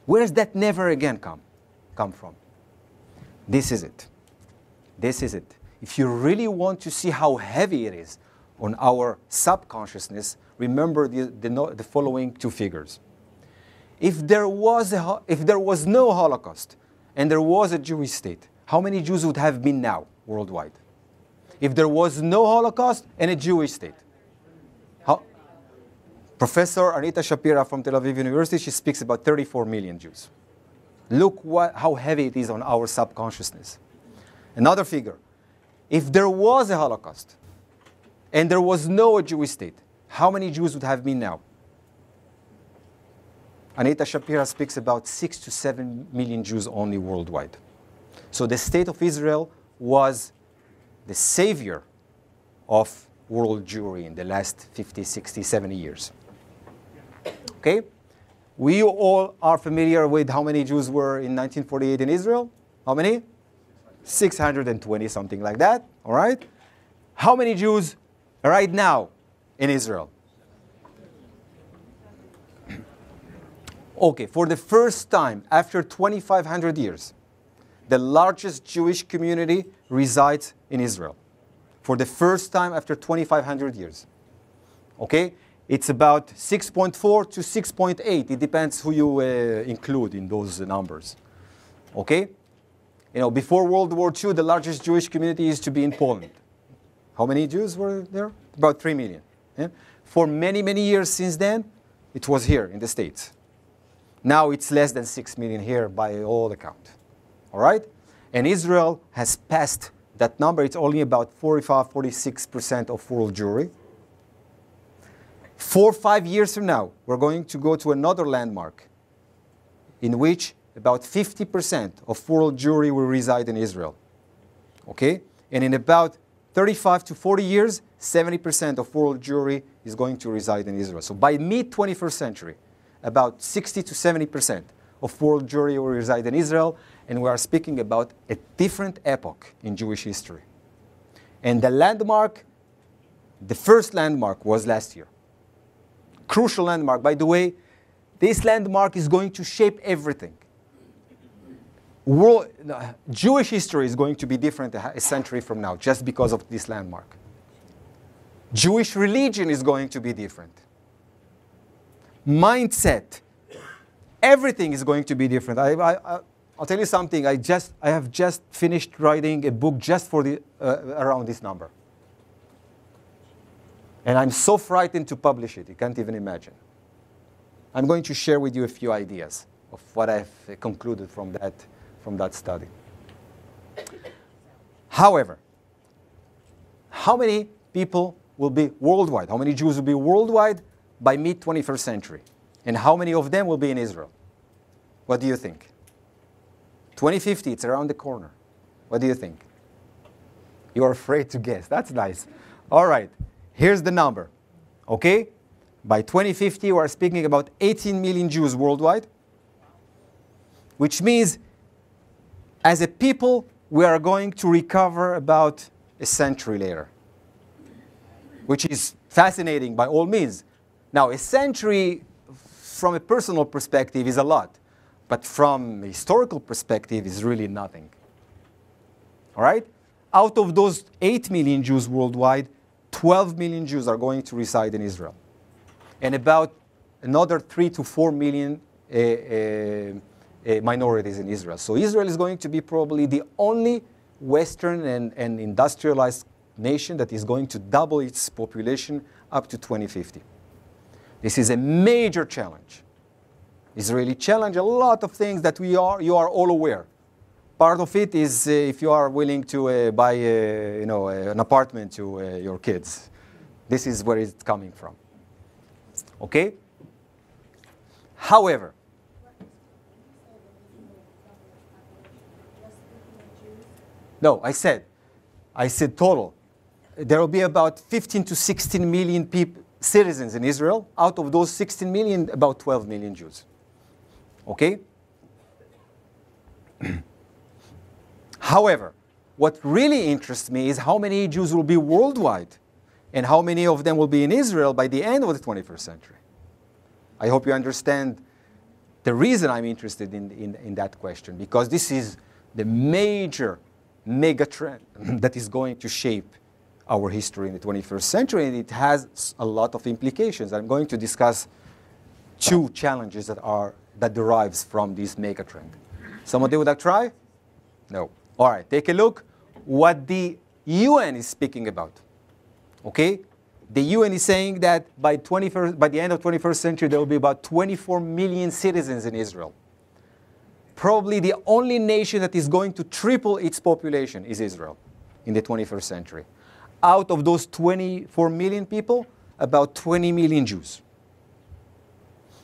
Where does that never again come from? This is it. This is it. If you really want to see how heavy it is on our subconsciousness, remember the following two figures. If there was no Holocaust and there was a Jewish state, how many Jews would have been now worldwide? If there was no Holocaust and a Jewish state. Professor Anita Shapira from Tel Aviv University, she speaks about 34 million Jews. Look how heavy it is on our subconsciousness. Another figure. If there was a Holocaust and there was no Jewish state, how many Jews would have been now? Anita Shapira speaks about 6 to 7 million Jews only worldwide. So the state of Israel was the savior of world Jewry in the last 50, 60, 70 years. Okay? We all are familiar with how many Jews were in 1948 in Israel. How many? 620, something like that. All right? How many Jews right now in Israel? Okay, for the first time after 2,500 years, the largest Jewish community resides in Israel. For the first time after 2,500 years. Okay? It's about 6.4 to 6.8. It depends who you include in those numbers. Okay? You know, before World War II, the largest Jewish community used to be in Poland. How many Jews were there? About 3 million. Yeah? For many, many years since then, it was here in the States. Now it's less than 6 million here by all account. All right? And Israel has passed that number. It's only about 45, 46% of world Jewry. 4 or 5 years from now, we're going to go to another landmark in which about 50% of world Jewry will reside in Israel. Okay? And in about 35 to 40 years, 70% of world Jewry is going to reside in Israel. So by mid-21st century, about 60 to 70% of world Jewry will reside in Israel, and we are speaking about a different epoch in Jewish history. And the landmark, the first landmark was last year. Crucial landmark. By the way, this landmark is going to shape everything. Jewish history is going to be different a century from now just because of this landmark. Jewish religion is going to be different. Mindset, everything is going to be different. I'll tell you something. I have just finished writing a book just for around this number. And I'm so frightened to publish it. You can't even imagine. I'm going to share with you a few ideas of what I've concluded from that study. However, how many people will be worldwide? How many Jews will be worldwide by mid-21st century? And how many of them will be in Israel? What do you think? 2050, it's around the corner. What do you think? You're afraid to guess. That's nice. All right. Here's the number, okay? By 2050, we are speaking about 18 million Jews worldwide, which means as a people, we are going to recover about a century later, which is fascinating by all means. Now, a century from a personal perspective is a lot, but from a historical perspective is really nothing. All right? Out of those 8 million Jews worldwide, 12 million Jews are going to reside in Israel. And about another 3 to 4 million minorities in Israel. So Israel is going to be probably the only Western and industrialized nation that is going to double its population up to 2050. This is a major challenge. Israeli challenge, a lot of things that you are all aware. Part of it is if you are willing to buy an apartment to your kids. This is where it's coming from. Okay? However, no, I said total. There will be about 15 to 16 million citizens in Israel. Out of those 16 million, about 12 million Jews. Okay? However, what really interests me is how many Jews will be worldwide and how many of them will be in Israel by the end of the 21st century? I hope you understand the reason I'm interested in that question, because this is the major mega trend that is going to shape our history in the 21st century, and it has a lot of implications. I'm going to discuss two challenges that derives from this mega trend. Somebody would like to try? No. All right, take a look what the UN is speaking about. Okay? The UN is saying that by the end of the 21st century, there will be about 24 million citizens in Israel. Probably the only nation that is going to triple its population is Israel in the 21st century. Out of those 24 million people, about 20 million Jews.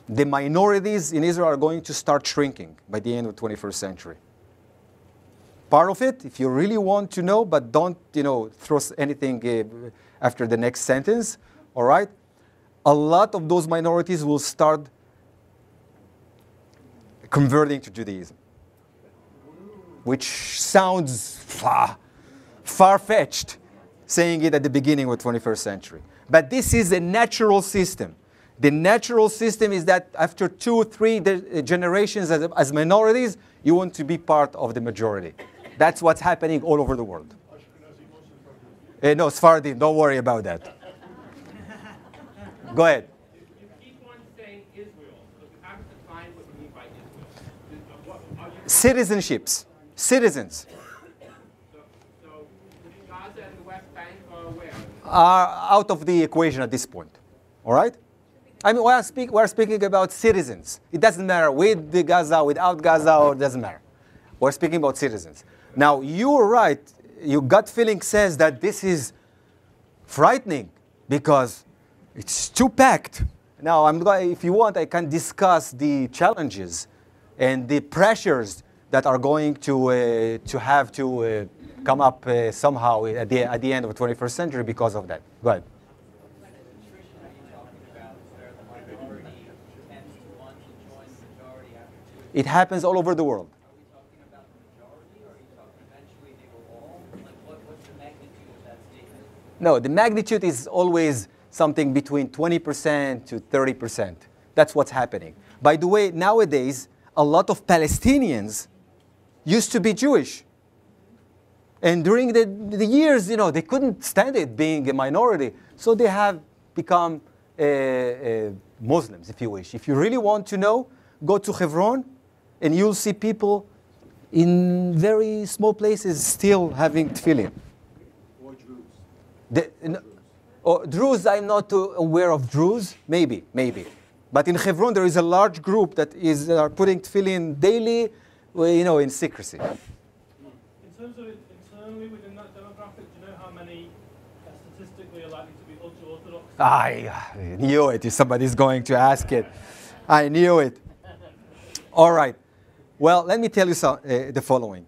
The minorities in Israel are going to start shrinking by the end of the 21st century. Part of it, if you really want to know, but don't throw anything after the next sentence, all right? A lot of those minorities will start converting to Judaism, which sounds far-fetched, saying it at the beginning of the 21st century. But this is a natural system. The natural system is that after 2 or 3 generations as minorities, you want to be part of the majority. That's what's happening all over the world. No, Sephardim, don't worry about that. Go ahead. You keep on saying Israel, but you haven't defined what you mean by Israel. Citizenships. Citizens. So Gaza and the West Bank are where? Are out of the equation at this point. All right? I mean, we're speaking about citizens. It doesn't matter with the Gaza, without Gaza, or it doesn't matter. We're speaking about citizens. Now, you're right. Your gut feeling says that this is frightening because it's too packed. Now, if you want, I can discuss the challenges and the pressures that are going to have to come up somehow at the end of the 21st century because of that. Go ahead. It happens all over the world. Are we talking about the majority, or are you talking eventually they will all? Like, what's the magnitude of that statement? No, the magnitude is always something between 20% to 30%. That's what's happening. By the way, nowadays, a lot of Palestinians used to be Jewish. And during the years, they couldn't stand it being a minority. So they have become Muslims, if you wish. If you really want to know, go to Hebron, and you'll see people in very small places still having tefillin. Or Druze. Druze, I'm not aware of Druze. Maybe. But in Hebron, there is a large group that are putting tefillin daily, in secrecy. In terms of it internally within that demographic, do you know how many statistically are likely to be ultra-Orthodox? I knew it. If somebody's going to ask it. I knew it. All right. Well, let me tell you the following.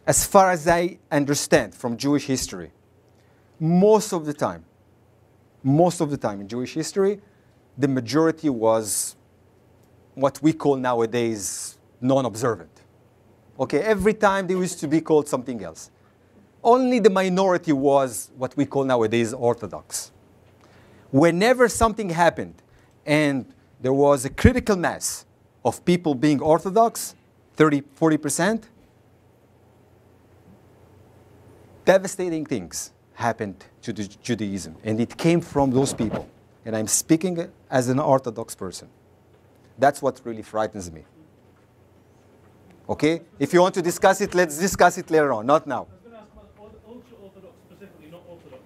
As far as I understand from Jewish history, most of the time in Jewish history, the majority was what we call nowadays non-observant. Okay, every time they used to be called something else. Only the minority was what we call nowadays Orthodox. Whenever something happened and there was a critical mass of people being Orthodox, 30, 40%, devastating things happened to Judaism. And it came from those people. And I'm speaking as an Orthodox person. That's what really frightens me. Okay? If you want to discuss it, let's discuss it later on, not now. I was going to ask about ultra-Orthodox specifically, not Orthodox.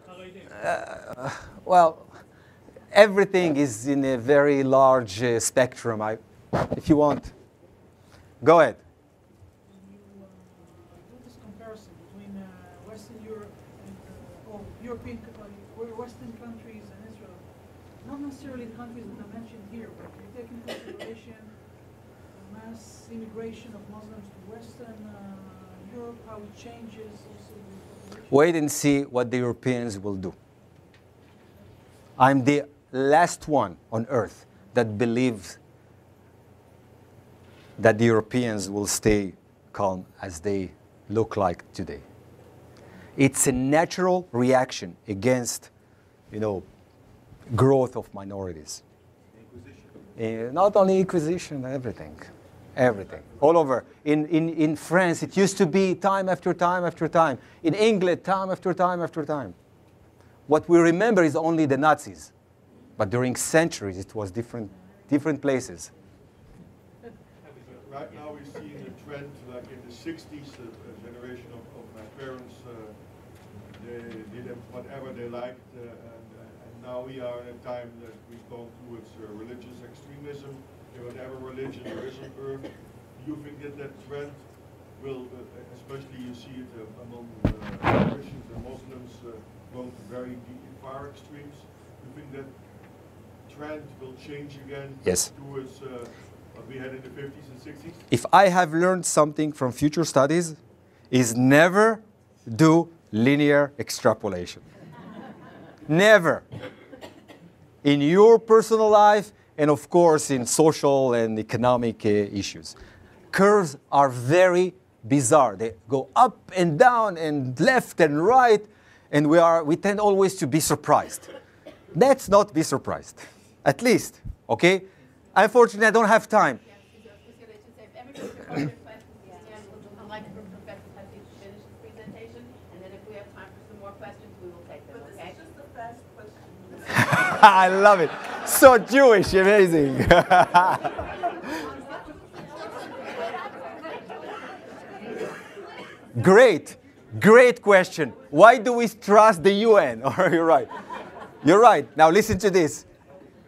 How do you think? Well, everything is in a very large spectrum. If you want, go ahead. Can you do this comparison between Western Europe and or Western countries and Israel? Not necessarily the countries that are mentioned here, but you take into consideration the mass immigration of Muslims to Western Europe, how it changes also the population. Wait and see what the Europeans will do. I'm the last one on earth that believes that the Europeans will stay calm as they look like today. It's a natural reaction against, growth of minorities. Not only Inquisition, everything. Everything. All over. In France, it used to be time after time after time. In England, time after time after time. What we remember is only the Nazis. But during centuries, it was different places. Right now we're seeing a trend, like in the 60s, a generation of my parents, they did whatever they liked, and now we are in a time that we've gone towards religious extremism. Whatever religion there is on earth, do you think that trend will, especially you see it among Christians and Muslims, going to very far extremes? Do you think that trend will change again towards what we had in the 50s and 60s? If I have learned something from future studies, is never do linear extrapolation. Never. In your personal life, and of course in social and economic issues. Curves are very bizarre. They go up and down and left and right, and we tend always to be surprised. Let's not be surprised, at least, okay? Unfortunately, I don't have time. I'd like for Professor Passig to finish his presentation, and then if we have time for some more questions, we will take them, okay? This is just the first question. I love it. So Jewish, amazing. Great question. Why do we trust the UN? You're right. You're right. Now listen to this.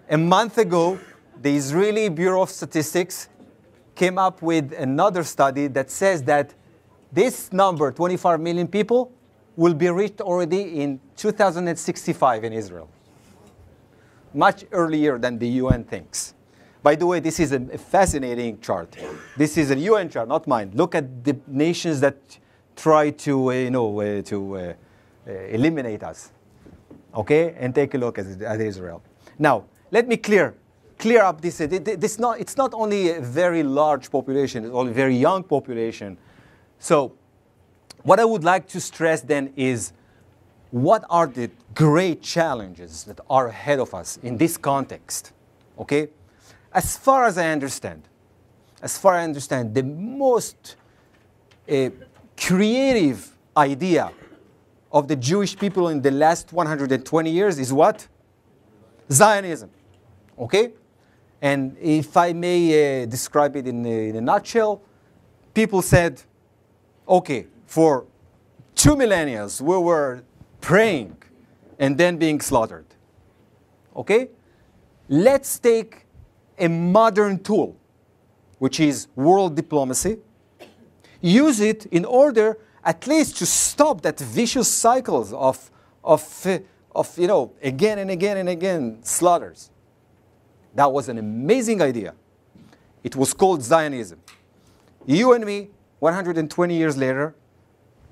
A month ago, the Israeli Bureau of Statistics came up with another study that says that this number, 25 million people, will be reached already in 2065 in Israel. Much earlier than the UN thinks. By the way, this is a fascinating chart. This is a UN chart, not mine. Look at the nations that try to, eliminate us. Okay, and take a look at Israel. Now, let me clear up this. It's not only a very large population; it's only a very young population. So, what I would like to stress then is, what are the great challenges that are ahead of us in this context? Okay, as far as I understand, the most creative idea of the Jewish people in the last 120 years is what? Zionism. Okay? And if I may describe it in a nutshell, people said, okay, for 2 millennia we were praying and then being slaughtered. Okay? Let's take a modern tool, which is world diplomacy, use it in order at least to stop that vicious cycles of again and again and again slaughters. That was an amazing idea. It was called Zionism. You and me, 120 years later,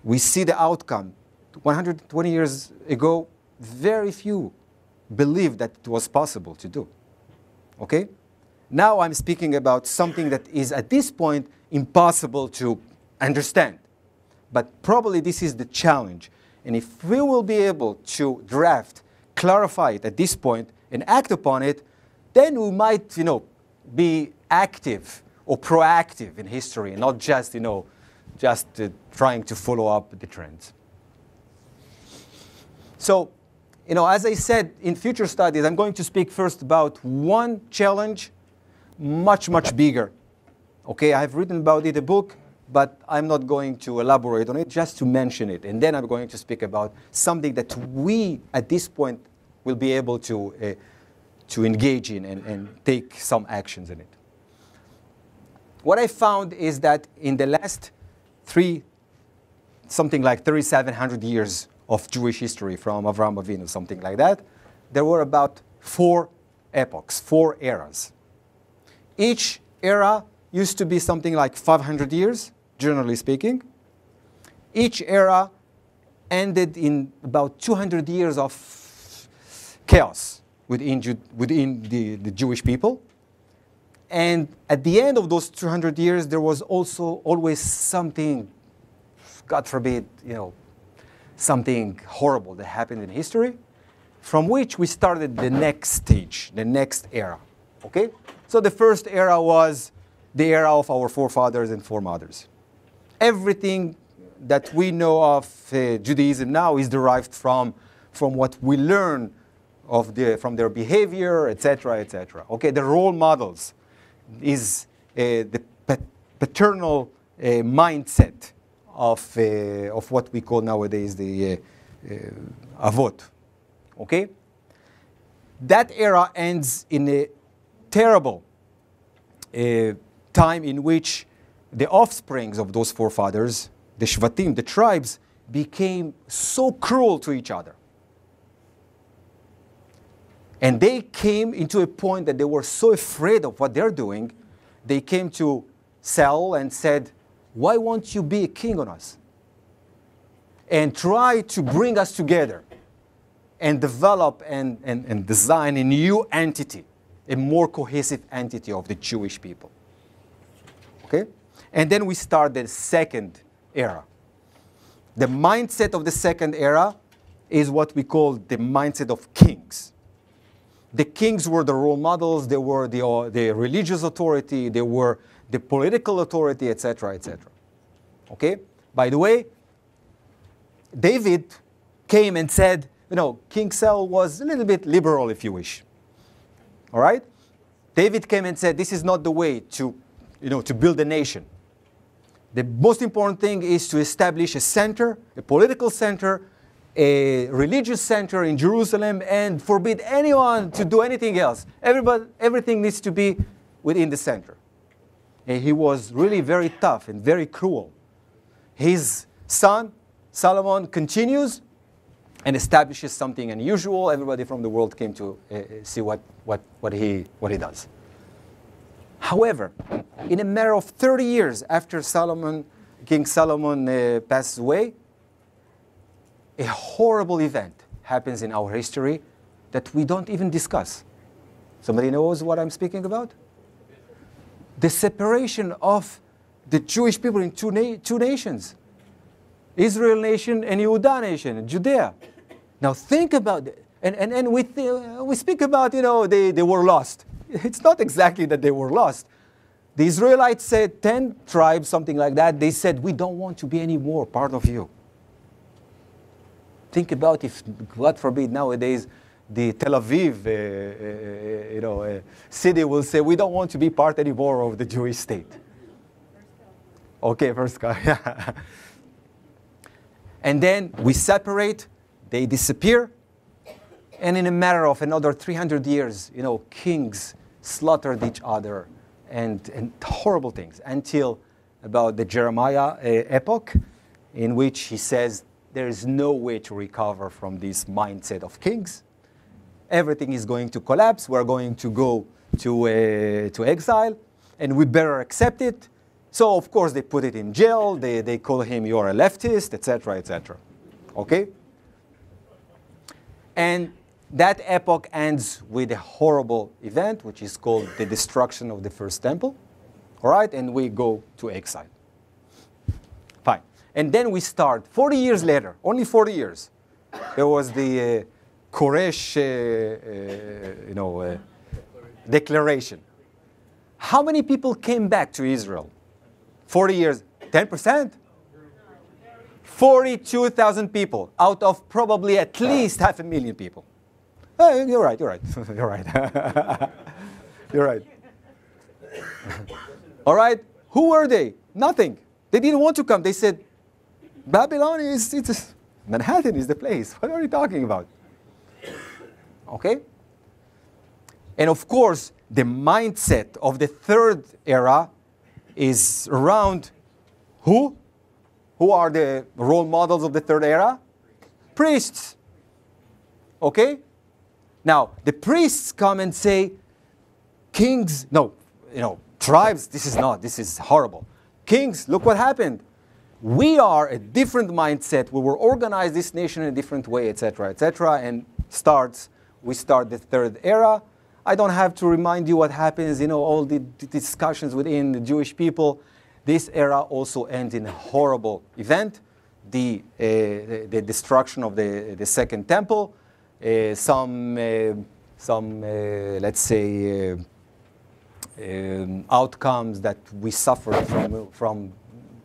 we see the outcome. 120 years ago, very few believed that it was possible to do. Okay? Now I'm speaking about something that is at this point impossible to understand. But probably this is the challenge. And if we will be able to draft, clarify it at this point, and act upon it, then we might, be active or proactive in history, and not just, trying to follow up the trends. So, as I said, in future studies, I'm going to speak first about one challenge, much, much bigger. Okay, I've written about it in a book, but I'm not going to elaborate on it, just to mention it. And then I'm going to speak about something that we, at this point, will be able to engage in and take some actions in it. What I found is that in the last something like 3,700 years of Jewish history from Avraham Avinu, something like that, there were about 4 epochs, 4 eras. Each era used to be something like 500 years, generally speaking. Each era ended in about 200 years of chaos within the Jewish people. And at the end of those 200 years, there was also always something, God forbid, something horrible that happened in history, from which we started the next stage, the next era. Okay? So the first era was the era of our forefathers and foremothers. Everything that we know of Judaism now is derived from what we learn from their behavior, etc., etc. Okay, the role models is the paternal mindset of what we call nowadays the avot. Okay, that era ends in a terrible time in which the offsprings of those forefathers, the Shvatim, the tribes, became so cruel to each other. And they came into a point that they were so afraid of what they're doing, they came to Saul and said, why won't you be a king on us? And try to bring us together and develop and design a new entity, a more cohesive entity of the Jewish people. Okay? And then we start the second era. The mindset of the second era is what we call the mindset of kings. The kings were the role models, they were the religious authority, they were the political authority, etc., etc. Okay? By the way, David came and said, King Saul was a little bit liberal, if you wish. All right? David came and said, this is not the way to build a nation. The most important thing is to establish a center, a political center, a religious center in Jerusalem, and forbid anyone to do anything else. Everything needs to be within the center. And he was really very tough and very cruel. His son, Solomon, continues and establishes something unusual. Everybody from the world came to see what he does. However, in a matter of 30 years after King Solomon passes away, a horrible event happens in our history that we don't even discuss. Somebody knows what I'm speaking about? The separation of the Jewish people in two nations. Israel nation and Yehuda nation, Judea. Now think about it. And we speak about, they were lost. It's not exactly that they were lost. The Israelites said, 10 tribes, something like that, they said, we don't want to be any more part of you. Think about if, God forbid, nowadays, the Tel Aviv city will say, we don't want to be part anymore of the Jewish state. Okay, first guy. And then we separate, they disappear, and in a matter of another 300 years, kings slaughtered each other and horrible things until about the Jeremiah epoch, in which he says there is no way to recover from this mindset of kings. Everything is going to collapse. We're going to go to exile, and we better accept it. So, of course, they put it in jail. They call him, you're a leftist, etc., etc. Okay? And that epoch ends with a horrible event, which is called the destruction of the first temple. All right? And we go to exile. Fine. And then we start, 40 years later, only 40 years, there was the Koresh declaration. How many people came back to Israel? 40 years, 10%? 42,000 people out of probably at least 500,000 people. Oh, you're right. You're right. You're right. All right. Who were they? Nothing. They didn't want to come. They said, Babylon Manhattan is the place. What are you talking about? Okay? And of course, the mindset of the third era is around who? Who are the role models of the third era? Priests. Okay? Now, the priests come and say, kings, tribes, this is horrible. Kings, look what happened. We are a different mindset. We will organize this nation in a different way, etc., etc., and we start the third era. I don't have to remind you what happens, all the discussions within the Jewish people. This era also ends in a horrible event. the destruction of the Second Temple, some let's say, outcomes that we suffered from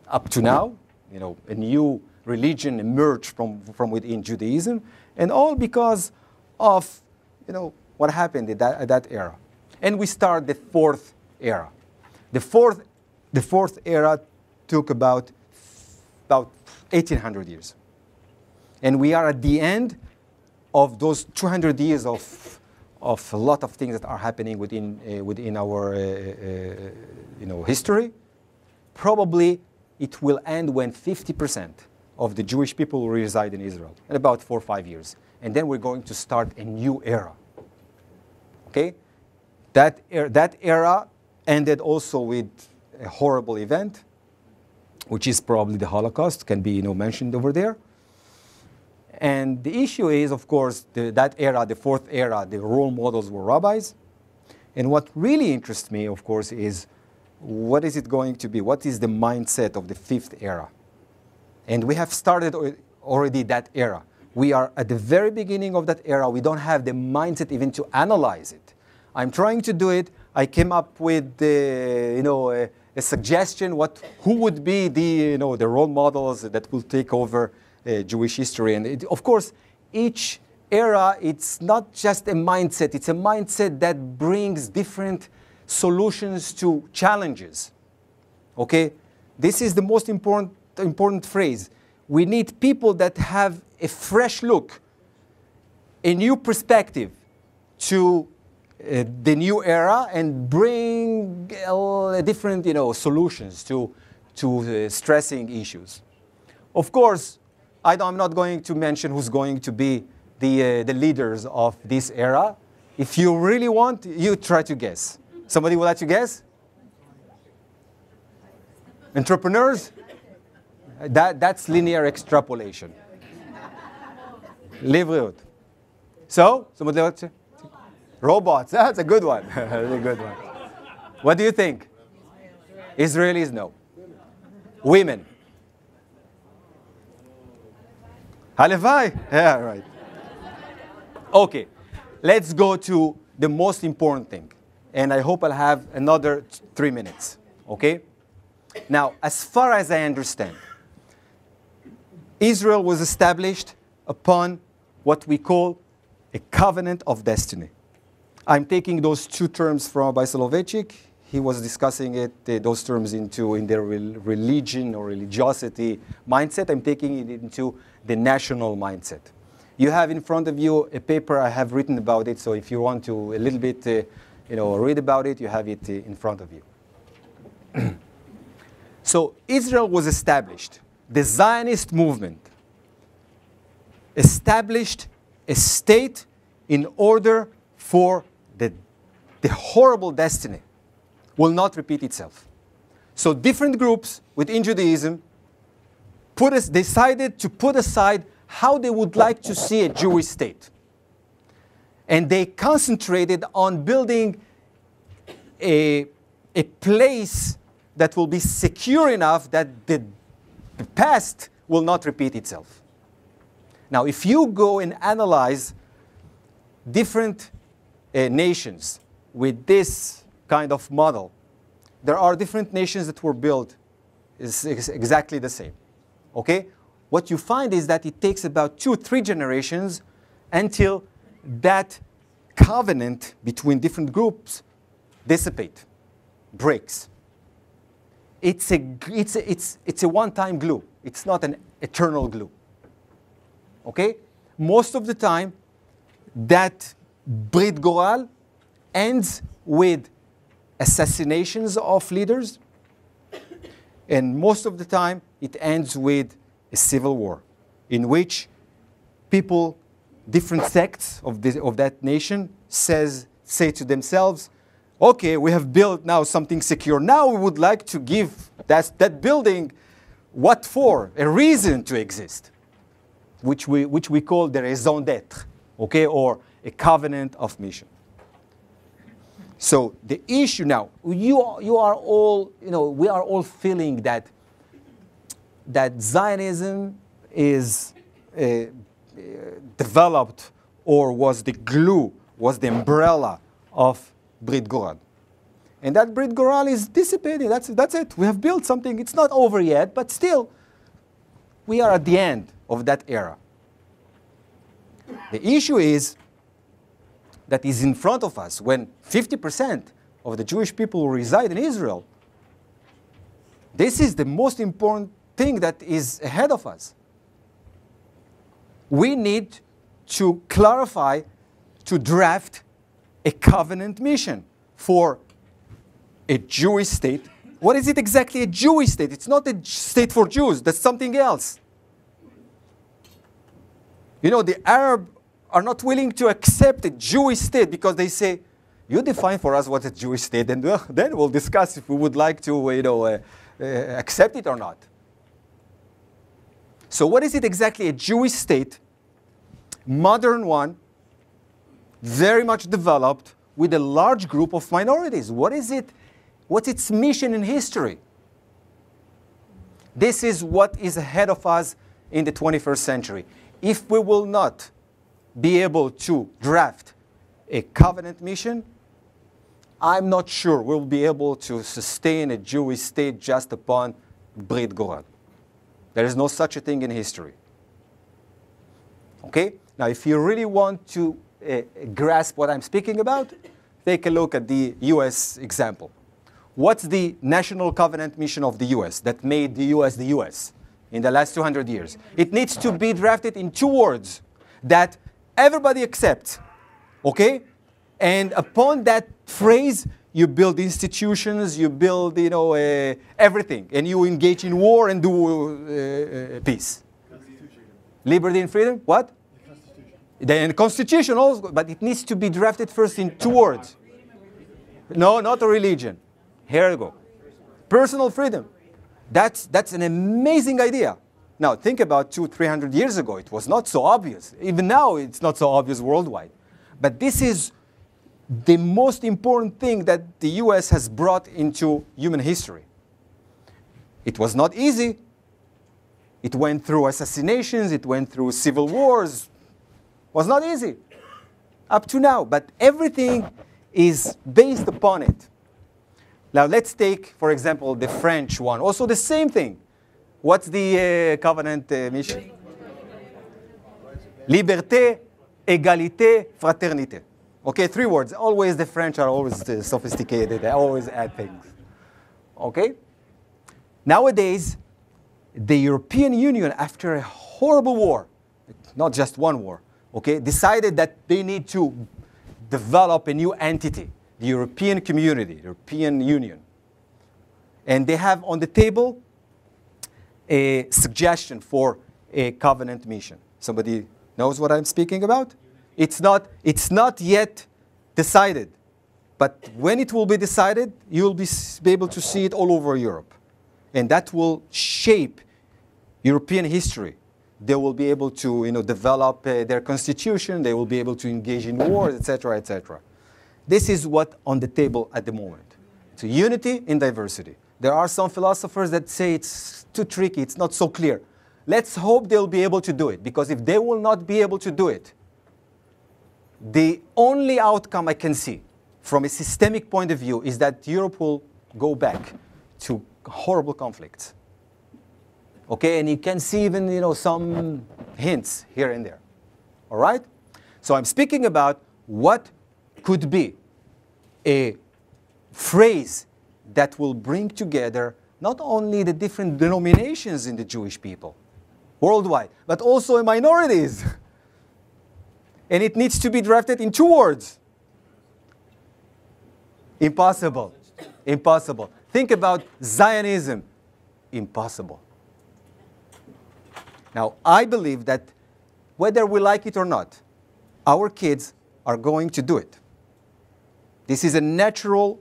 up to now. You know, a new religion emerged from within Judaism, and all because of, you know, what happened at that era. And we start the fourth era. The fourth era took about 1,800 years. And we are at the end of those 200 years of a lot of things that are happening within our you know, history. Probably it will end when 50% of the Jewish people will reside in Israel, in about 4 or 5 years. And then we're going to start a new era. Okay? That era ended also with a horrible event, which is probably the Holocaust, can be, you know, mentioned over there. And the issue is, of course, that era, the fourth era, the role models were rabbis. And what really interests me, of course, is what is it going to be? What is the mindset of the fifth era? And we have started already that era. We are at the very beginning of that era. We don't have the mindset even to analyze it. I'm trying to do it. I came up with you know, a suggestion who would be the, you know, the role models that will take over Jewish history. And of course, each era, it's not just a mindset. It's a mindset that brings different solutions to challenges. Okay? This is the most important phrase. We need people that have a fresh look, a new perspective to the new era, and bring different, you know, solutions to stressing issues. Of course, I'm not going to mention who's going to be the leaders of this era. If you really want, you try to guess. Somebody would like to guess? Entrepreneurs? That's linear extrapolation. Livre. So, somebody like to? Robots. That's a good one. That's a good one. What do you think? Israelis? No. Women. Halevai? Yeah, right. Okay. Let's go to the most important thing. And I hope I'll have another 3 minutes. Okay? Now, as far as I understand, Israel was established upon what we call a covenant of destiny. I'm taking those two terms from Rabbi Soloveitchik. He was discussing those terms in their religion or religiosity mindset. I'm taking it into the national mindset. You have in front of you a paper I have written about it, so if you want to a little bit read about it, you have it in front of you. So Israel was established. The Zionist movement established a state in order for the horrible destiny will not repeat itself. So different groups within Judaism decided to put aside how they would like to see a Jewish state. And they concentrated on building a place that will be secure enough that the past will not repeat itself. Now, if you go and analyze different nations with this kind of model, there are different nations that were built is exactly the same. Okay? What you find is that it takes about 2 or 3 generations until that covenant between different groups dissipate, breaks. It's a one-time glue. It's not an eternal glue. Okay? Most of the time, that Brit Goral ends with assassinations of leaders, and most of the time, it ends with a civil war in which people, different sects of that nation, say to themselves, okay, we have built now something secure. Now we would like to give that building what for? A reason to exist, which we call the raison d'être, okay, or a covenant of mission. So the issue now, you are all, we are all feeling that Zionism is developed or was the glue, was the umbrella of Brit Goral. And that Brit Goral is dissipating. That's it. We have built something. It's not over yet, but still, we are at the end of that era. The issue is that is in front of us when 50% of the Jewish people who reside in Israel. This is the most important thing that is ahead of us. We need to clarify, to draft a covenant mission for a Jewish state. What is it exactly, a Jewish state? It's not a state for Jews. That's something else. You know, the Arab are not willing to accept a Jewish state because they say, you define for us what a Jewish state, and then we'll discuss if we would like to accept it or not. So what is it exactly, a Jewish state? Modern one, very much developed, with a large group of minorities. What is it? What's its mission in history? This is what is ahead of us in the 21st century. If we will not be able to draft a covenant mission, I'm not sure we'll be able to sustain a Jewish state just upon Brit Goral. There is no such a thing in history. Okay? Now, if you really want to grasp what I'm speaking about, take a look at the US example. What's the national covenant mission of the US that made the US in the last 200 years? It needs to be drafted in 2 words that everybody accepts, okay? And upon that phrase, you build institutions, you build, everything, and you engage in war and do peace. Liberty and freedom, what? The Constitution also, but it needs to be drafted first in 2 words. No, not a religion. Here you go. Personal freedom. That's an amazing idea. Now, think about 200-300 years ago. It was not so obvious. Even now, it's not so obvious worldwide. But this is the most important thing that the US has brought into human history. It was not easy. It went through assassinations. It went through civil wars. It was not easy up to now. But everything is based upon it. Now, let's take, for example, the French one. Also the same thing. What's the covenant mission? Liberté, égalité, fraternité. Okay, 3 words. Always the French are always sophisticated. They always add things. Okay? Nowadays, the European Union, after a horrible war, not just one war, okay, decided that they need to develop a new entity, the European Community, the European Union. And they have on the table a suggestion for a covenant mission. Somebody knows what I'm speaking about? It's not yet decided. But when it will be decided, you'll be able to see it all over Europe. And that will shape European history. They will be able to develop their constitution. They will be able to engage in wars, etc., etc. This is what's on the table at the moment. So unity in diversity. There are some philosophers that say it's too tricky, it's not so clear. Let's hope they'll be able to do it, because if they will not be able to do it, the only outcome I can see from a systemic point of view is that Europe will go back to horrible conflicts. Okay, and you can see even some hints here and there. All right? So I'm speaking about what could be a phrase that will bring together not only the different denominations in the Jewish people worldwide, but also minorities. And it needs to be drafted in 2 words. Impossible. Impossible. Think about Zionism. Impossible. Now, I believe that whether we like it or not, our kids are going to do it. This is a natural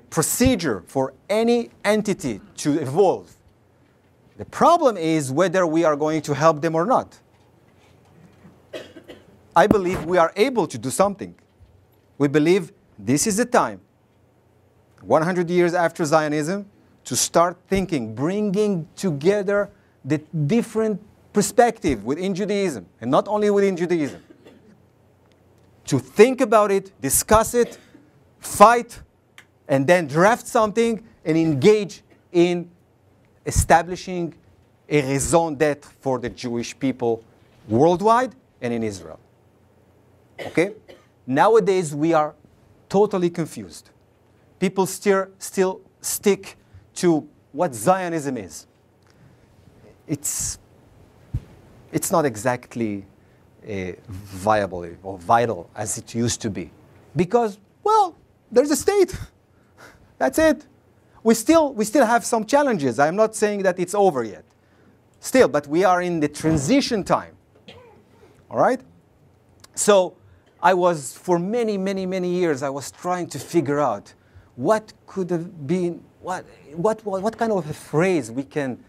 procedure for any entity to evolve. The problem is whether we are going to help them or not. I believe we are able to do something. We believe this is the time, 100 years after Zionism, to start thinking, bringing together the different perspective within Judaism, and not only within Judaism, to think about it, discuss it, fight, and then draft something and engage in establishing a raison d'etre for the Jewish people worldwide and in Israel. Okay? Nowadays, we are totally confused. People still stick to what Zionism is. It's not exactly viable or vital as it used to be. Because, well, there's a state. That's it. We still have some challenges. I'm not saying that it's over yet. Still, but we are in the transition time. All right? So I was, for many, many, many years, I was trying to figure out what could have been, what kind of a phrase we can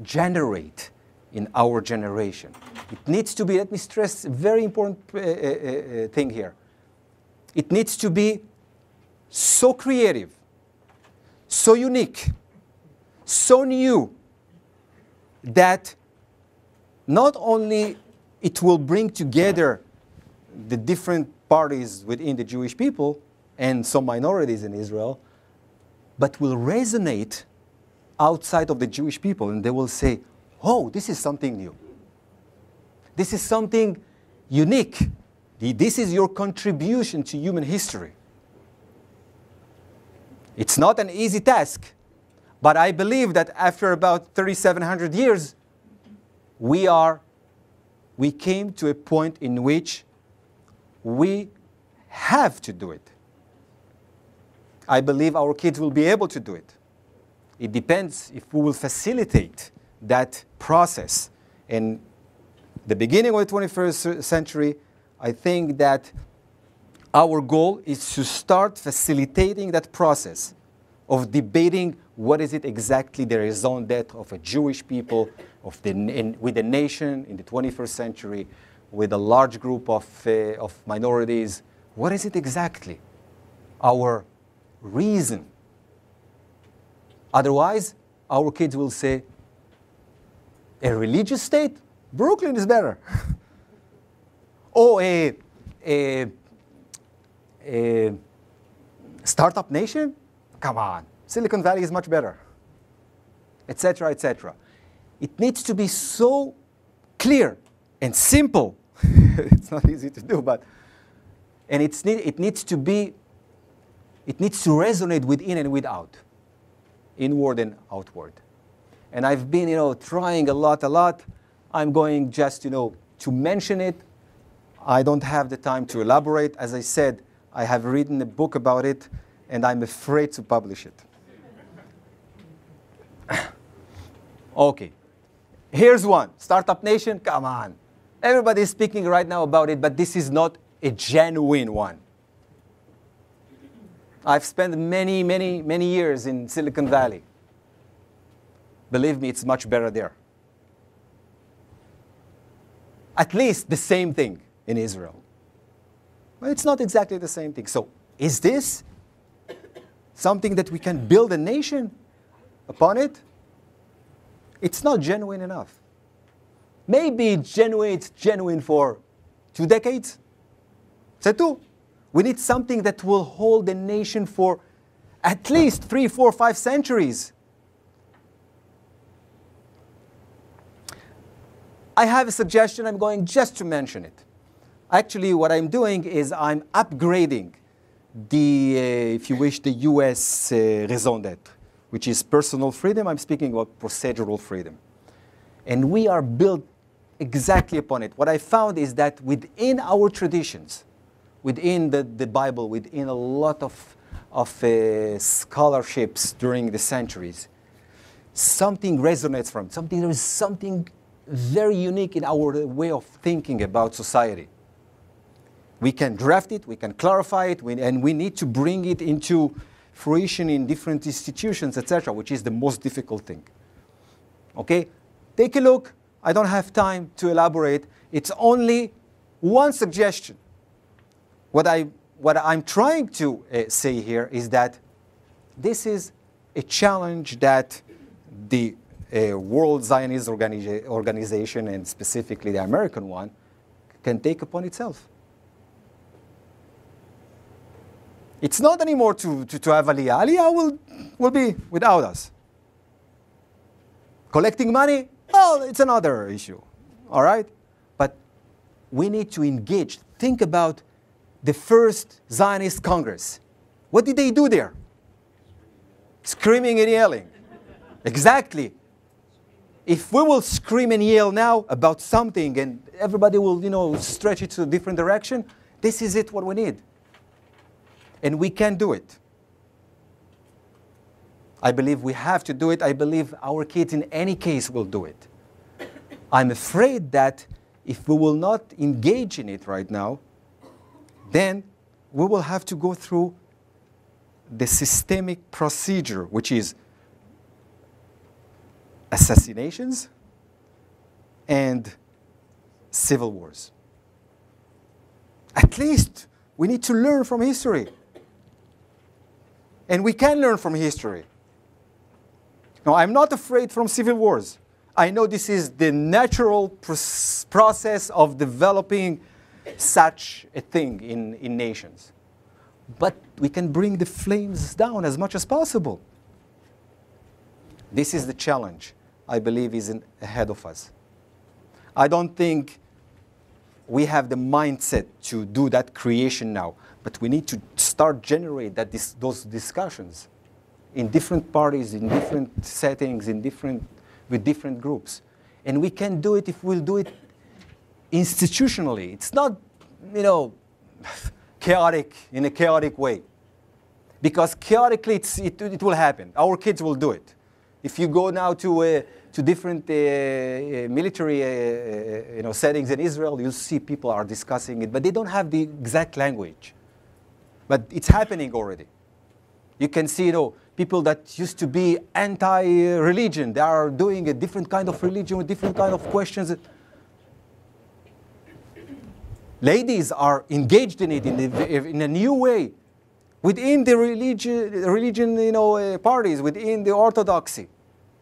generate in our generation. It needs to be, let me stress a very important thing here. It needs to be so creative, so unique, so new, that not only it will bring together the different parties within the Jewish people and some minorities in Israel, but will resonate outside of the Jewish people, and they will say, oh, this is something new. This is something unique. This is your contribution to human history. It's not an easy task, but I believe that after about 3,700 years, we came to a point in which we have to do it. I believe our kids will be able to do it. It depends if we will facilitate that process. In the beginning of the 21st century, I think that our goal is to start facilitating that process of debating what is it exactly the raison d'etre of a Jewish people, with a nation in the 21st century, with a large group of minorities. What is it exactly? Our reason. Otherwise, our kids will say, a religious state? Brooklyn is better. Or a startup nation? Come on, Silicon Valley is much better, etc., etc. It needs to be so clear and simple. It's not easy to do, but it needs to resonate within and without, inward and outward. And I've been, trying a lot. I'm going just, to mention it. I don't have the time to elaborate. As I said, I have written a book about it, and I'm afraid to publish it. Okay. Here's one. Startup Nation, come on. Everybody's speaking right now about it, but this is not a genuine one. I've spent many, many, many years in Silicon Valley. Believe me, it's much better there. At least the same thing in Israel. But it's not exactly the same thing. So is this something that we can build a nation upon it? It's not genuine enough. Maybe it's genuine for 2 decades. C'est tout. We need something that will hold the nation for at least 3, 4, 5 centuries. I have a suggestion. I'm going just to mention it. Actually, what I'm doing is I'm upgrading the, if you wish, the US raison d'etre, which is personal freedom. I'm speaking about procedural freedom. And we are built exactly upon it. What I found is that within our traditions, within the Bible, within a lot of scholarships during the centuries, something resonates from it. There is something very unique in our way of thinking about society. We can draft it, we can clarify it, and we need to bring it into fruition in different institutions, etc., which is the most difficult thing. Okay? Take a look. I don't have time to elaborate. It's only one suggestion. What I'm trying to say here is that this is a challenge that the World Zionist Organization, and specifically the American one, can take upon itself. It's not anymore to have Aliyah. Aliyah will be without us. Collecting money, well, it's another issue, all right? But we need to engage. Think about the first Zionist Congress. What did they do there? Screaming and yelling. Exactly. If we will scream and yell now about something and everybody will, stretch it to a different direction, this is it what we need. And we can do it. I believe we have to do it. I believe our kids in any case will do it. I'm afraid that if we will not engage in it right now, then we will have to go through the systemic procedure, which is assassinations and civil wars. At least we need to learn from history. And we can learn from history. Now, I'm not afraid from civil wars. I know this is the natural process of developing such a thing in nations. But we can bring the flames down as much as possible. This is the challenge I believe is ahead of us. I don't think we have the mindset to do that creation now, but we need to start generate those discussions in different parties, in different settings, with different groups. And we can do it if we'll do it institutionally. It's not, chaotic, in a chaotic way. Because chaotically, it will happen. Our kids will do it. If you go now to different military settings in Israel, you'll see people are discussing it, but they don't have the exact language. But it's happening already. You can see, people that used to be anti-religion, they are doing a different kind of religion with different kind of questions. Ladies are engaged in it in a new way, within the religion parties, within the orthodoxy.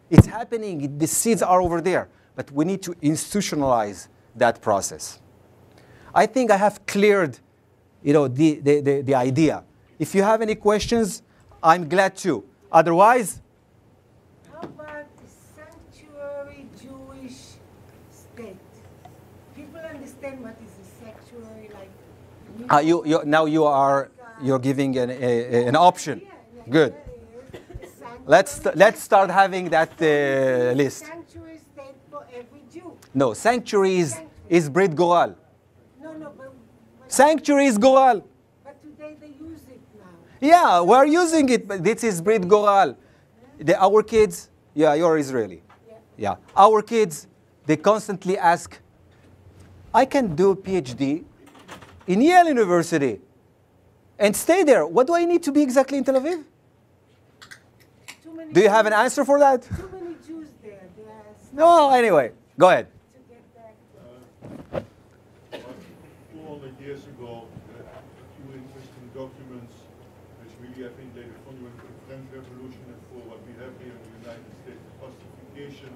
It's happening. The seeds are over there, but we need to institutionalize that process. I think I have cleared, the idea. If you have any questions, I'm glad to. Otherwise, how about the sanctuary Jewish state? People understand what is a sanctuary like. now you're giving an option. Good. Let's start having that list. Sanctuary state for every Jew. No, sanctuary is Brit Goral. No, but sanctuary is Goral. But today they use it now. Yeah, we're using it, but this is Brit Goral. Our kids, you're Israeli. Yeah. Our kids, they constantly ask, I can do a PhD in Yale University and stay there. What do I need to be exactly in Tel Aviv? Do you have an answer for that? Too many Jews there. No, anyway, go ahead. To get back. 400 years ago, two interesting documents which really, I think, laid a fundament for the French Revolution and for what we have here in the United States, the pacification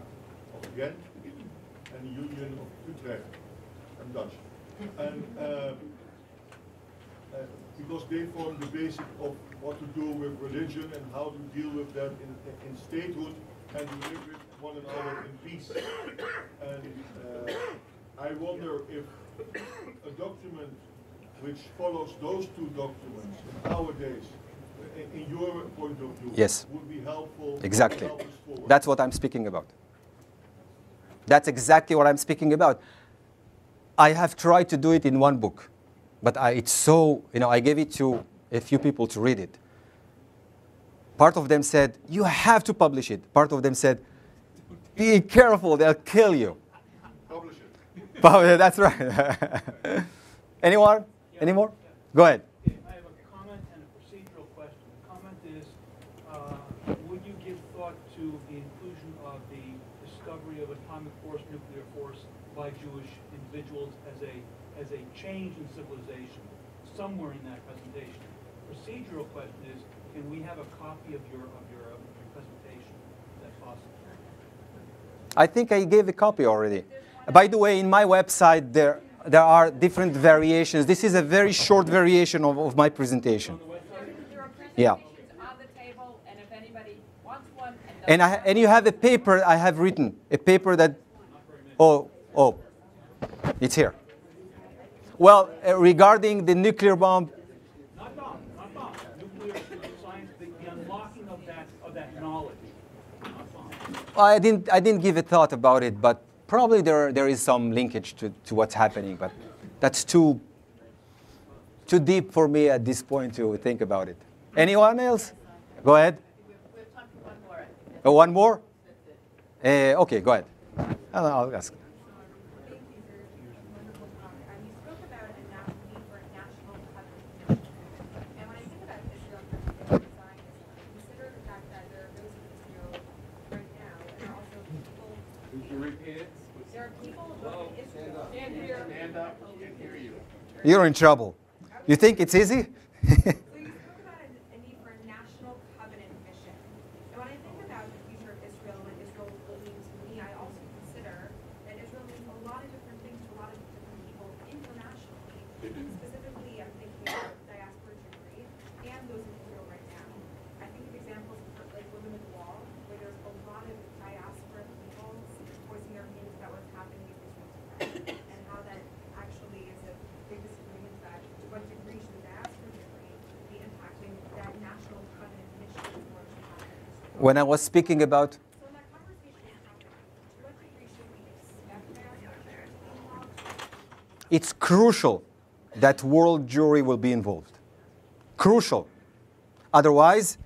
of Ghent and the Union of Utrecht. I'm Dutch. And because they form the basic of what to do with religion and how to deal with that in statehood and to live with one another in peace. And I wonder if a document which follows those two documents nowadays, in your point of view, yes, would be helpful. Exactly. To help us forward. That's what I'm speaking about. That's exactly what I'm speaking about. I have tried to do it in one book, but it's so, I gave it to a few people to read it. Part of them said, you have to publish it. Part of them said, be careful, they'll kill you. Publish it. That's right. Anyone? Yeah. Any more? Go ahead. I have a comment and a procedural question. The comment is, would you give thought to the inclusion of the discovery of atomic force, nuclear force by Jewish individuals as a change in civilization somewhere in that presentation? Procedural question is, can we have a copy of your presentation? Is that possible? I think I gave a copy already. By the way, in my website, there are different variations. This is a very short variation of my presentation. There are Yeah. presentations on the table, and if anybody wants one And, and you have a paper I have written, a paper that, oh, it's here. Well, regarding the nuclear bomb, Not bomb. Nuclear science, the unlocking of that knowledge. Not bomb. I didn't give a thought about it, but probably there is some linkage to what's happening, but that's too deep for me at this point to think about it. Anyone else? Go ahead. we have time for one more. I think that's One more? it. Okay, go ahead. I'll ask. Thank you for your wonderful talk. You spoke about a need for a national covenant. And when I think about Israel and Zionism, consider the fact that there are those in Israel right now, and there are also people. Would you repeat it? There are people in Israel. Stand up, can't hear you. You're in trouble. You think it's easy? So you spoke about a need for a national covenant mission. And when I think about the future of Israel and what Israel will mean to me, I also consider that Israel means a lot of different things to a lot of different people internationally. And specifically, I'm thinking about diaspora Jewry and those in Israel right now. I think of examples like Women of the Wall, where there's a lot of diaspora people voicing their opinions about what's happening in Israel today, and how that actually is a big disagreement that to what degree should the diaspora Jewry be impacting that national covenant mission for what should happen in Israel. When I was speaking about, So when that conversation is happening, to what degree should we expect diaspora Jewry to be involved? it's crucial that world jury will be involved. Crucial. Otherwise,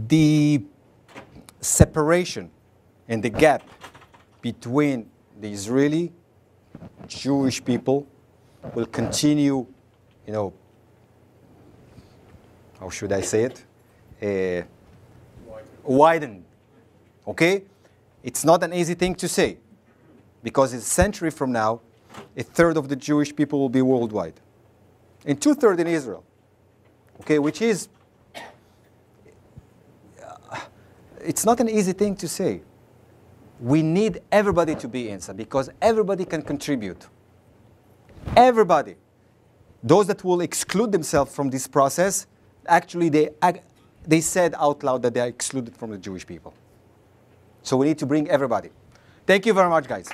the separation and the gap between the Israeli Jewish people will continue, how should I say it? Widen. Okay? It's not an easy thing to say, because a century from now, a third of the Jewish people will be worldwide, and 2/3 in Israel. Okay, which is, it's not an easy thing to say. We need everybody to be inside, because everybody can contribute. Everybody. Those that will exclude themselves from this process, actually they said out loud that they are excluded from the Jewish people. So we need to bring everybody. Thank you very much, guys.